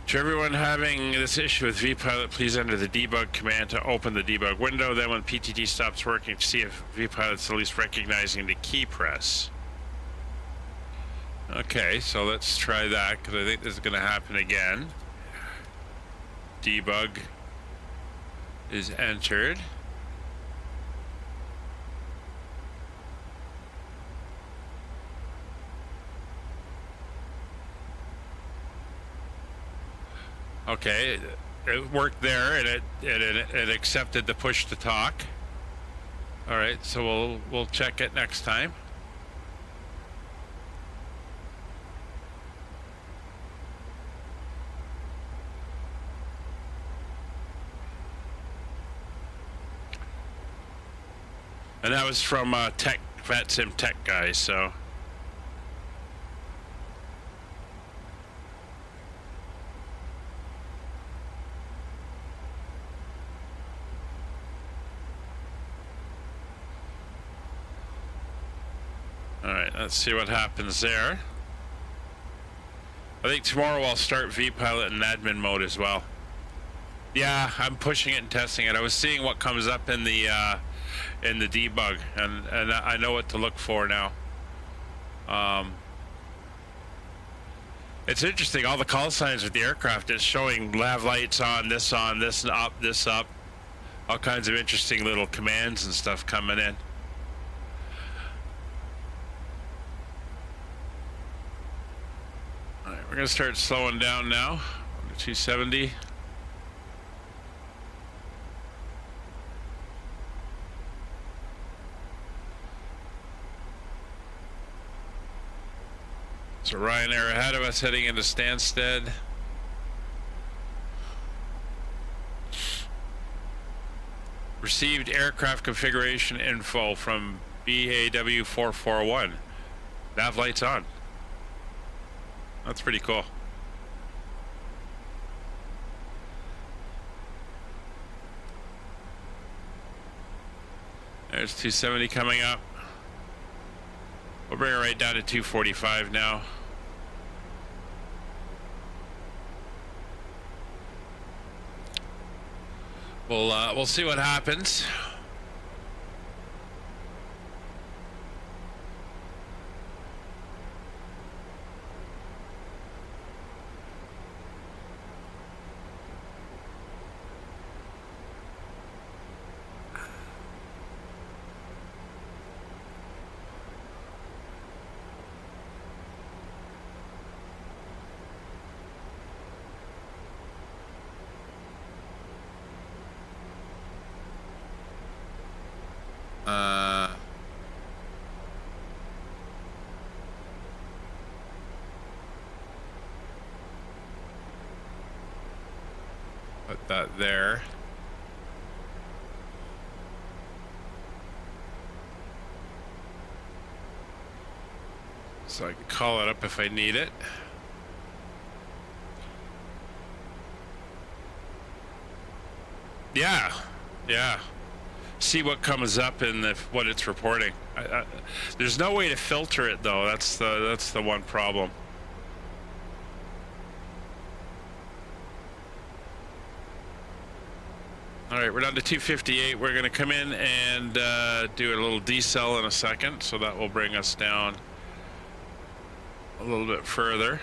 To everyone having this issue with V-Pilot, please enter the debug command to open the debug window. Then when PTT stops working, see if V-Pilot's at least recognizing the key press. Okay, so let's try that because I think this is going to happen again. Debug is entered. Okay, it worked there, and it accepted the push to talk. All right, so we'll check it next time. And that was from Tech, VetSim Tech guys, so. All right, let's see what happens there. I think tomorrow I'll start vPilot in admin mode as well. Yeah, I'm pushing it and testing it. I was seeing what comes up in the debug, and I know what to look for now. It's interesting. All the call signs with the aircraft is showing lav lights on, this up, this up. All kinds of interesting little commands and stuff coming in. All right, we're gonna start slowing down now. 270. So Ryanair ahead of us heading into Stansted. Received aircraft configuration info from BAW441. Nav lights on. That's pretty cool. There's 270 coming up. We'll bring it right down to 245 now. We'll see what happens. Put that there. So I can call it up if I need it. Yeah, yeah. See what comes up in what it's reporting. There's no way to filter it though. That's the one problem. All right, we're down to 258. We're going to come in and do a little decel in a second, so that will bring us down a little bit further.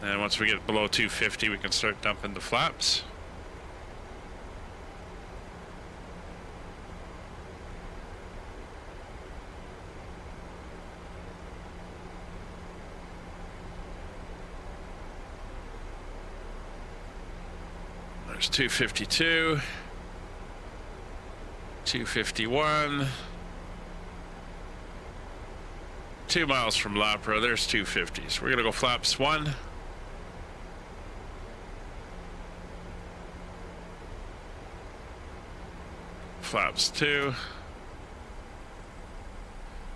And once we get below 250, we can start dumping the flaps. There's 252, 251, 2 miles from Lapra, there's 250. So we're gonna go flaps 1. Flaps 2.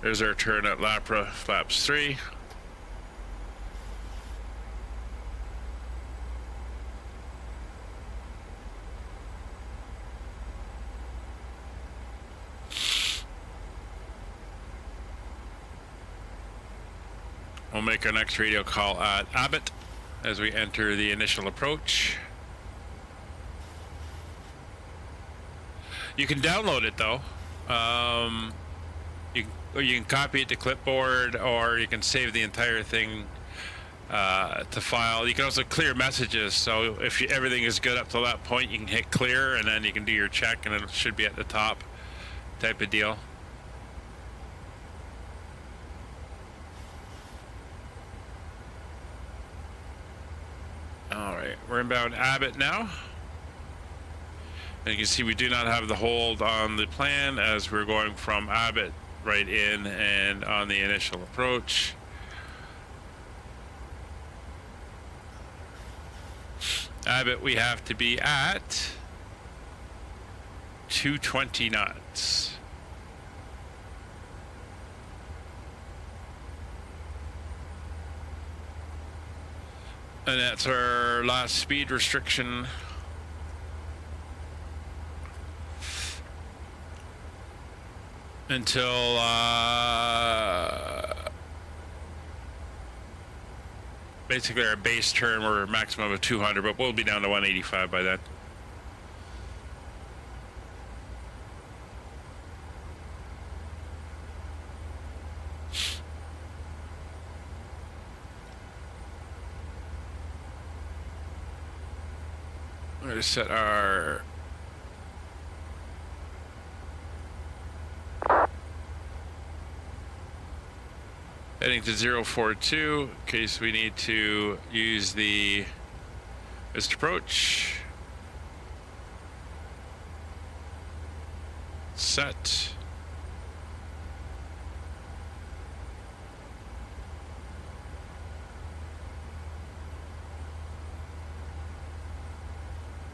There's our turn at Lapra, flaps 3. We'll make our next radio call at Abbott as we enter the initial approach. You can download it though. You can copy it to clipboard, or you can save the entire thing to file. You can also clear messages. So if everything is good up to that point, you can hit clear, and then you can do your check, and it should be at the top, type of deal. All right, we're inbound Abbott now. And you can see we do not have the hold on the plan as we're going from Abbott right in and on the initial approach. Abbott, we have to be at 220 knots. And that's our last speed restriction. Until basically our base turn, we're a maximum of 200, but we'll be down to 185 by then. We're going to set our heading to 042 in case we need to use the missed approach. Set.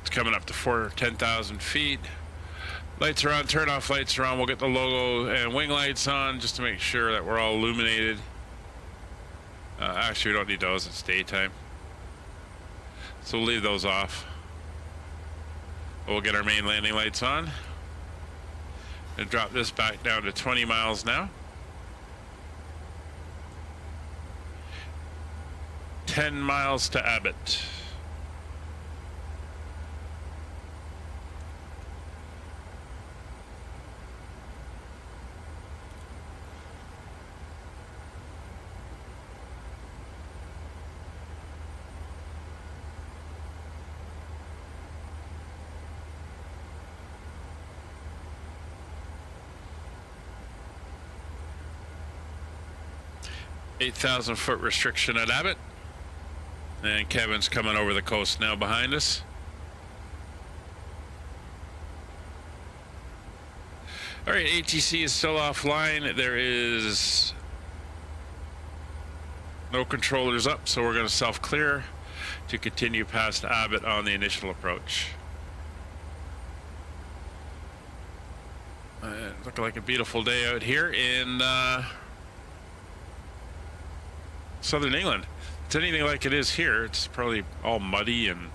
It's coming up to 10,000 feet. Lights are on, turn off lights are on. We'll get the logo and wing lights on just to make sure that we're all illuminated. Actually, we don't need those, it's daytime. So we'll leave those off. We'll get our main landing lights on. And drop this back down to 20 miles now. 10 miles to Abbott. $8,000-foot restriction at Abbott. And Kevin's coming over the coast now behind us. All right, ATC is still offline. There is no controllers up, so we're going to self-clear to continue past Abbott on the initial approach. Looking like a beautiful day out here in Southern England. If it's anything like it is here, it's probably all muddy and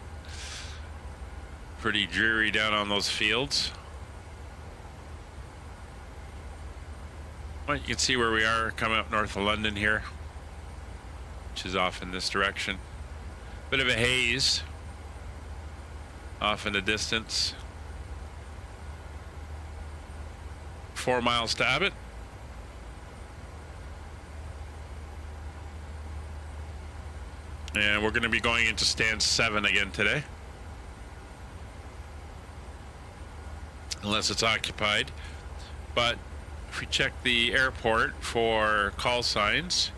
pretty dreary down on those fields. Well, you can see where we are coming up north of London here, which is off in this direction. Bit of a haze off in the distance. 4 miles to Abbott. And we're going to be going into stand 7 again today. Unless it's occupied. But if we check the airport for call signs,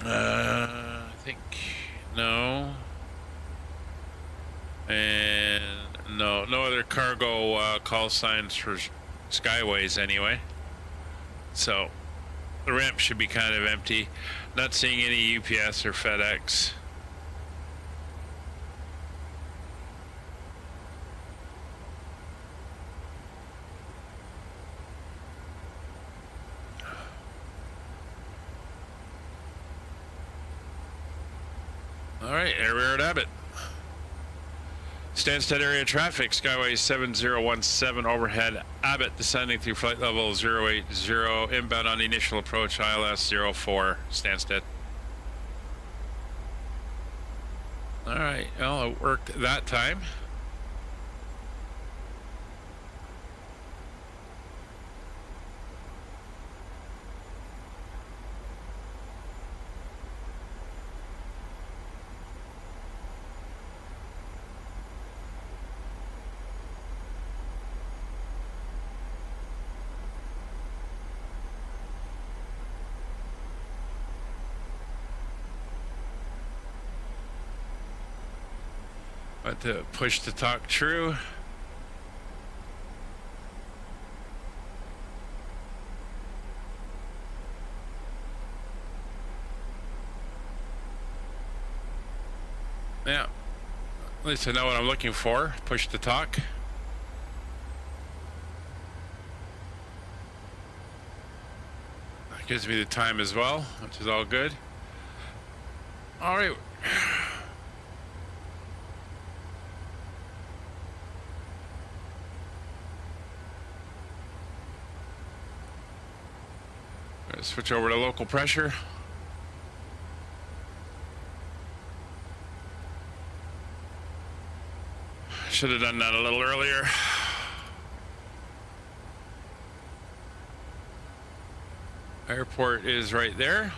I think no. And no other cargo call signs for Skyways anyway. So the ramp should be kind of empty. Not seeing any UPS or FedEx. All right, we're at Abbott. Stansted area traffic, Skyway 7017 overhead, Abbott descending through flight level 080, inbound on the initial approach, ILS 04, Stansted. All right, well, it worked that time. But to push to talk true. Yeah, at least I know what I'm looking for. Push to talk. That gives me the time as well, which is all good. All right. Switch over to local pressure. Should have done that a little earlier. Airport is right there.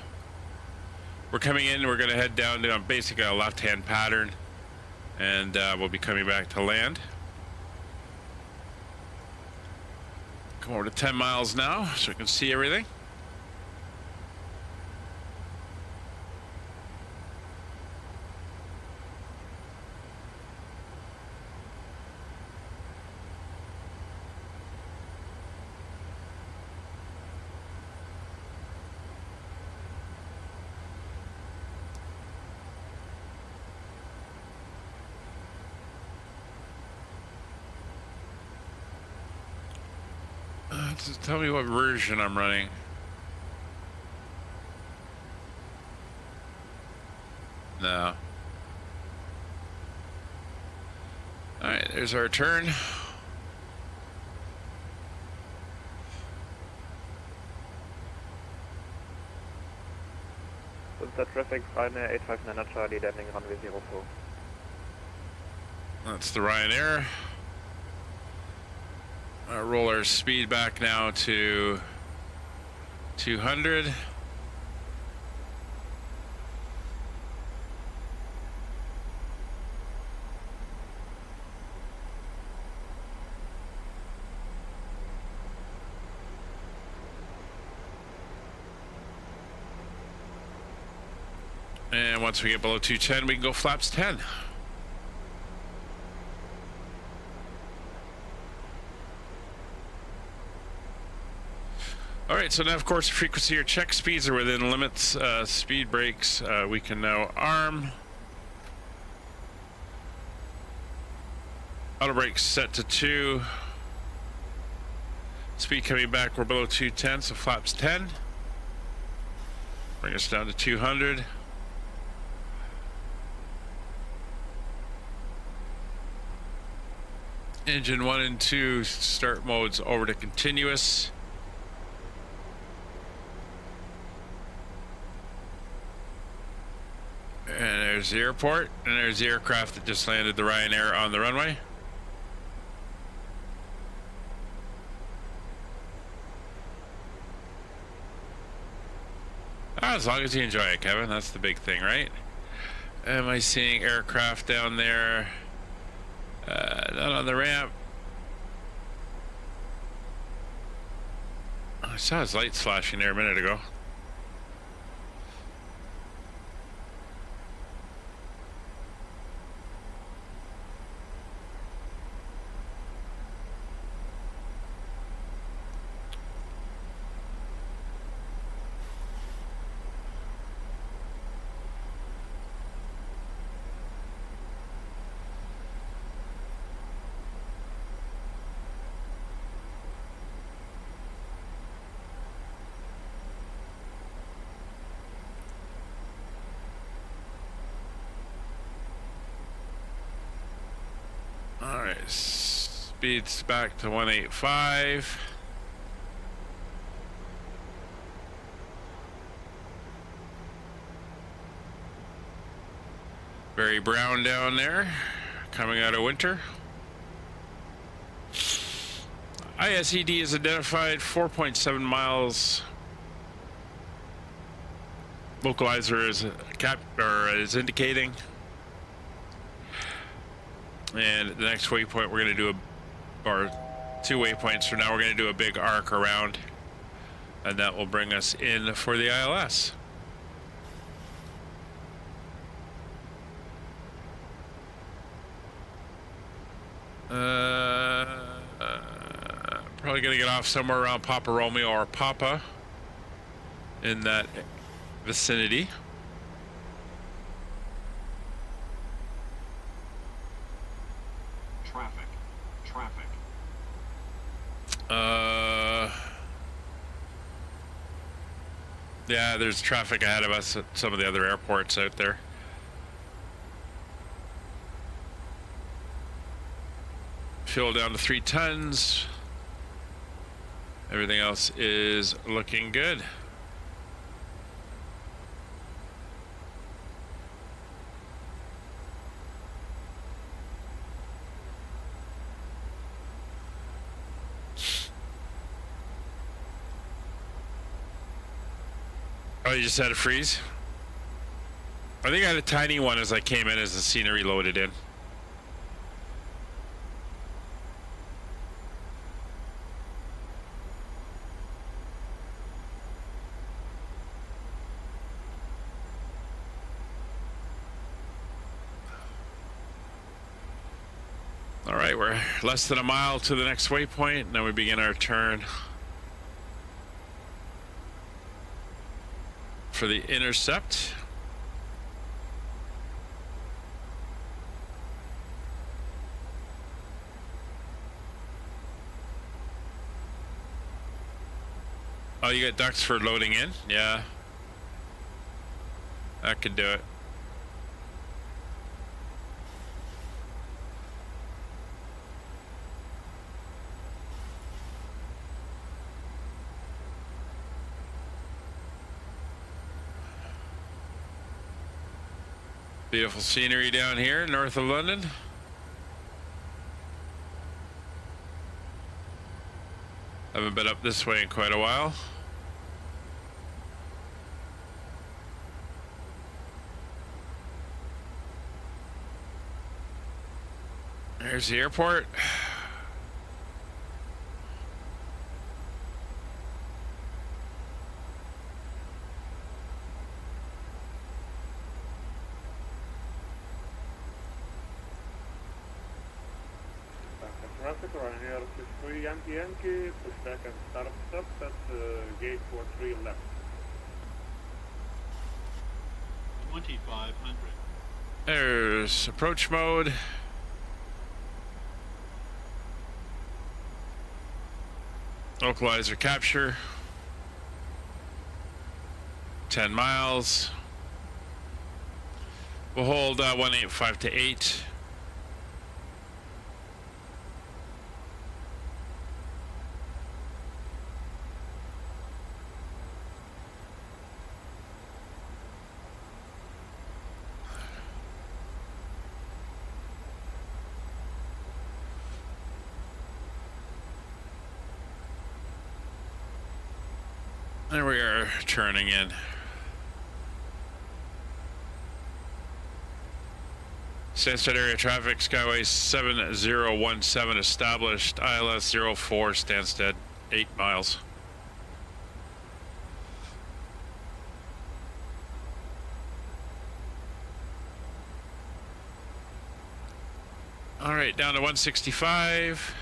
We're coming in, we're going to head down to basically a left-hand pattern, and we'll be coming back to land. Come over to 10 miles now so we can see everything. Just tell me what version I'm running. No. Alright, there's our turn. Delta traffic, Ryanair 859 Charlie, landing runway 04. That's the Ryanair. Roll our speed back now to 200. And once we get below 210, we can go flaps 10. All right, so now, of course, frequency or check speeds are within limits. Speed brakes, we can now arm. Auto brakes set to 2. Speed coming back, we're below 210, so flaps 10. Bring us down to 200. Engine 1 and 2 start modes over to continuous. And there's the airport, and there's the aircraft that just landed the Ryanair on the runway. As long as you enjoy it, Kevin, that's the big thing, right? Am I seeing aircraft down there? Not on the ramp. I saw his lights flashing there a minute ago. Alright, speeds back to 185. Very brown down there, coming out of winter. ISED is identified 4.7 miles. Localizer is indicating. And the next waypoint, we're going to do or 2 waypoints from now, we're going to do a big arc around, and that will bring us in for the ILS. Probably going to get off somewhere around Papa Romeo or Papa, in that vicinity. Yeah, there's traffic ahead of us at some of the other airports out there. Fuel down to 3 tons. Everything else is looking good. Oh, you just had a freeze? I think I had a tiny one as I came in as the scenery loaded in. All right, we're less than a mile to the next waypoint, and then we begin our turn for the intercept. Oh, you got ducts for loading in? Yeah. That could do it. Beautiful scenery down here north of London. Haven't been up this way in quite a while. There's the airport. Traffic running here to 3 Yankee, push back and start up at gate 43 left. 2500. There's approach mode. Localizer capture. 10 miles. We'll hold 185 to 8. There we are, turning in. Stansted area traffic, Skyway 7017 established, ILS 04, Stansted, 8 miles. All right, down to 165.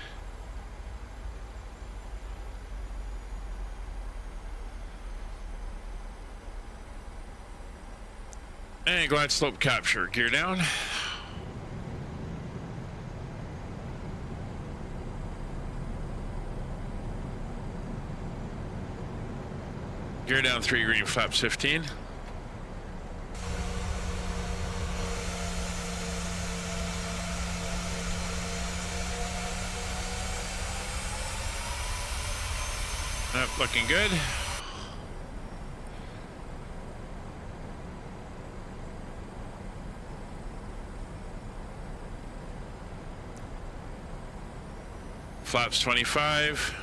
And glide slope capture, gear down. Gear down 3 green, flaps 15. Yep, looking good. Flaps 25.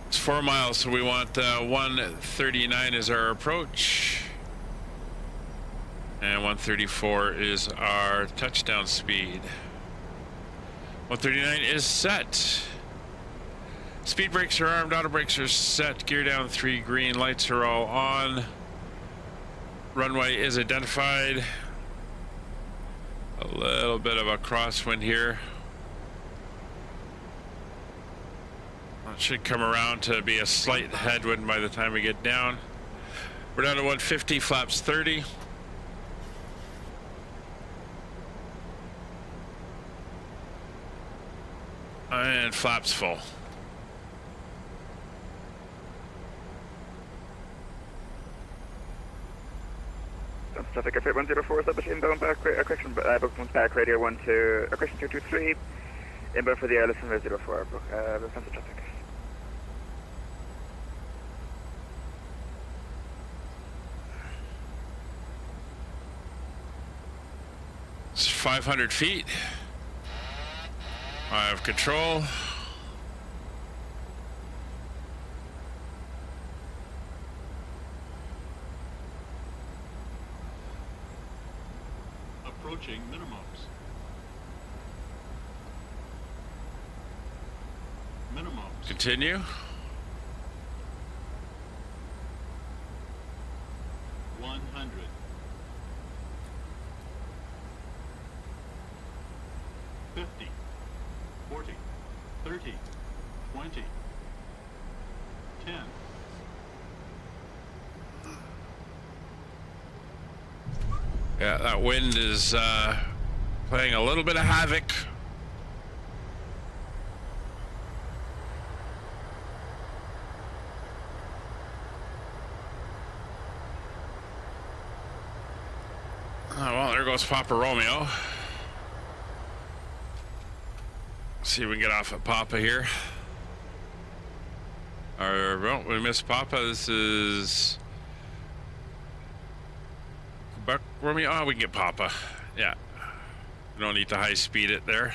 It's 4 miles, so we want 139 is our approach. And 134 is our touchdown speed. 139 is set. Speed brakes are armed, auto brakes are set, gear down 3 green, lights are all on. Runway is identified. A little bit of a crosswind here. It should come around to be a slight headwind by the time we get down. We're down to 150, flaps 30. And flaps full. Traffic Airfreight 104, establish inbound back, correction, book 1 back, radio 12, correction 223, inbound for the ILS 04, book, defensive traffic. 500 feet. I have control. Approaching minimums. Minimums. Continue. 100. 50. 40. 30. 20. 10. Yeah, that wind is playing a little bit of havoc. Oh, well, there goes Papa Romeo. See if we can get off at Papa here. Or, well, we missed Papa. This is Quebec Romeo. Oh, we can get Papa. Yeah. We don't need to high speed it there.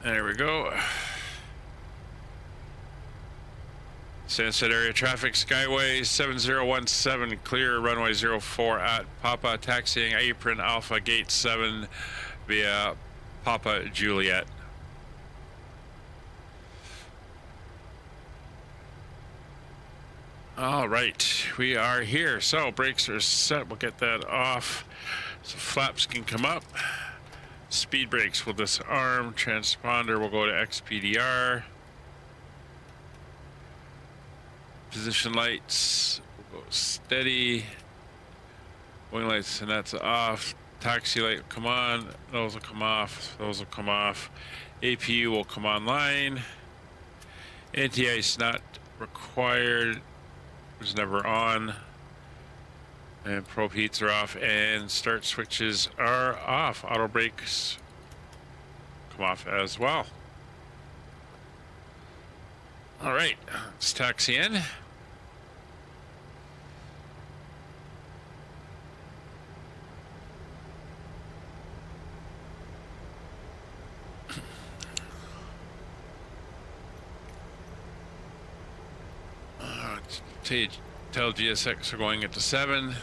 There we go. Sunset area traffic, Skyway 7017, clear runway 04 at Papa, taxiing apron Alpha Gate 7 via Papa Juliet. All right, we are here. So brakes are set. We'll get that off so flaps can come up. Speed brakes will disarm. Transponder will go to XPDR. Position lights will go steady. Wing lights, and that's off. Taxi light will come on. Those will come off. Those will come off. APU will come online. Anti-ice not required. Was never on. And probe heats are off, and start switches are off. Auto brakes come off as well. All right, let's taxi in. Tell GSX we're going into 7.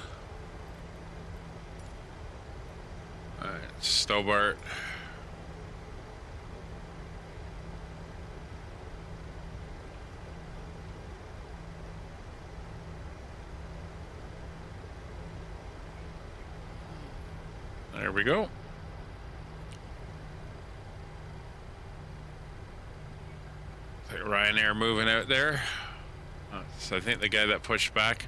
All right, Stobart. There we go. Ryanair moving out there. So I think the guy that pushed back,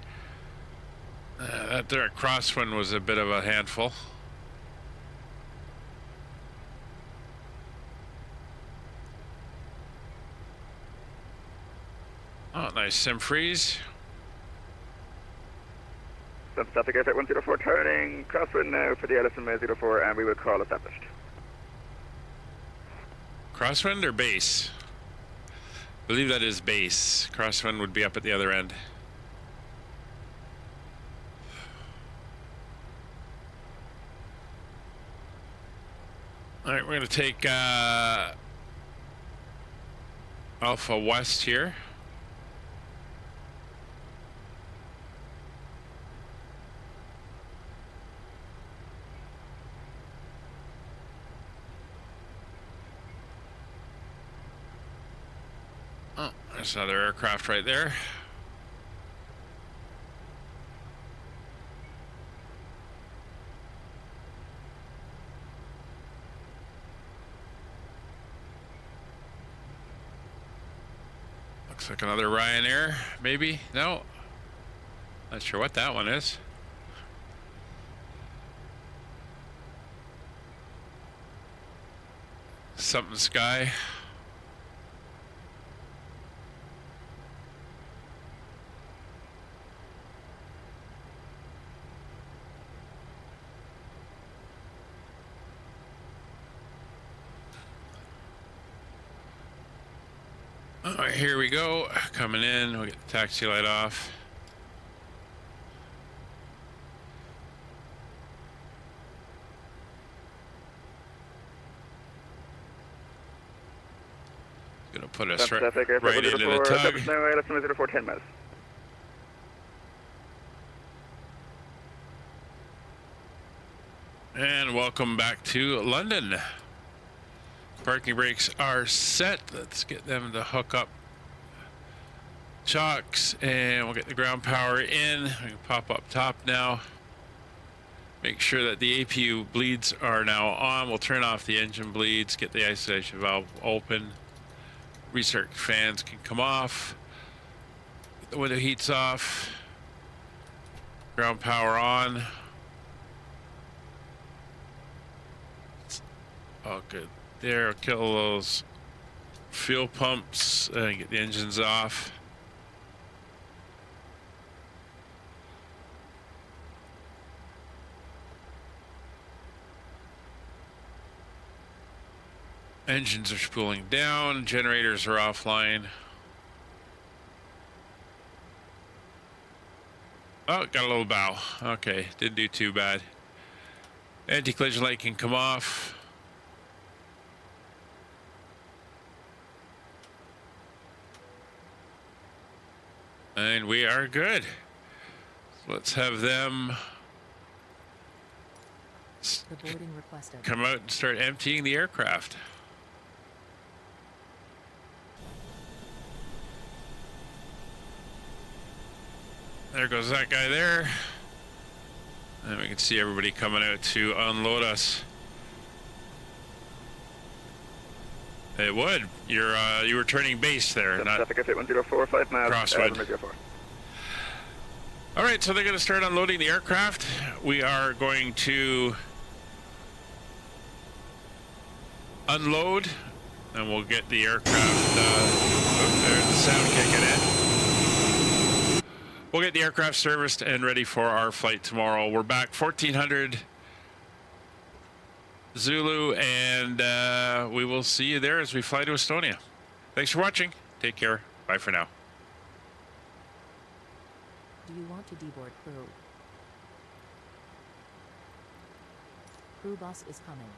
that direct crosswind was a bit of a handful. Oh, nice sim freeze. Traffic Airfreight 104 turning crosswind now for the LSM 04, and we will call established. Crosswind or base? I believe that is base. Crosswind would be up at the other end. All right, we're going to take Alpha West here. Oh, there's another aircraft right there. Looks like another Ryanair, maybe? No. Not sure what that one is. Something Sky. All right, here we go. Coming in, we'll get the taxi light off. Gonna put us Pacific Air right into the tug. Now, LSM 04, 10 miles. And welcome back to London. Parking brakes are set. Let's get them to hook up chocks, and we'll get the ground power in. We can pop up top now. Make sure that the APU bleeds are now on. We'll turn off the engine bleeds, get the isolation valve open. Recirc fans can come off. Get the window heats off. Ground power on. Oh, good. There, kill those fuel pumps and get the engines off. Engines are spooling down, generators are offline. Oh, got a little bow. Okay, didn't do too bad. Anti-collision light can come off. And we are good. So let's have them come out and start emptying the aircraft. There goes that guy there. And we can see everybody coming out to unload us. It would. You were turning base there, not Pacific Air 104, 5 miles. crosswind. All right, so they're going to start unloading the aircraft. We are going to unload, and we'll get the aircraft. There's the sound kicking in. We'll get the aircraft serviced and ready for our flight tomorrow. We're back 1400 Zulu, and we will see you there as we fly to Estonia. Thanks for watching. Take care. Bye for now. Do you want to deboard crew? Crew bus is coming.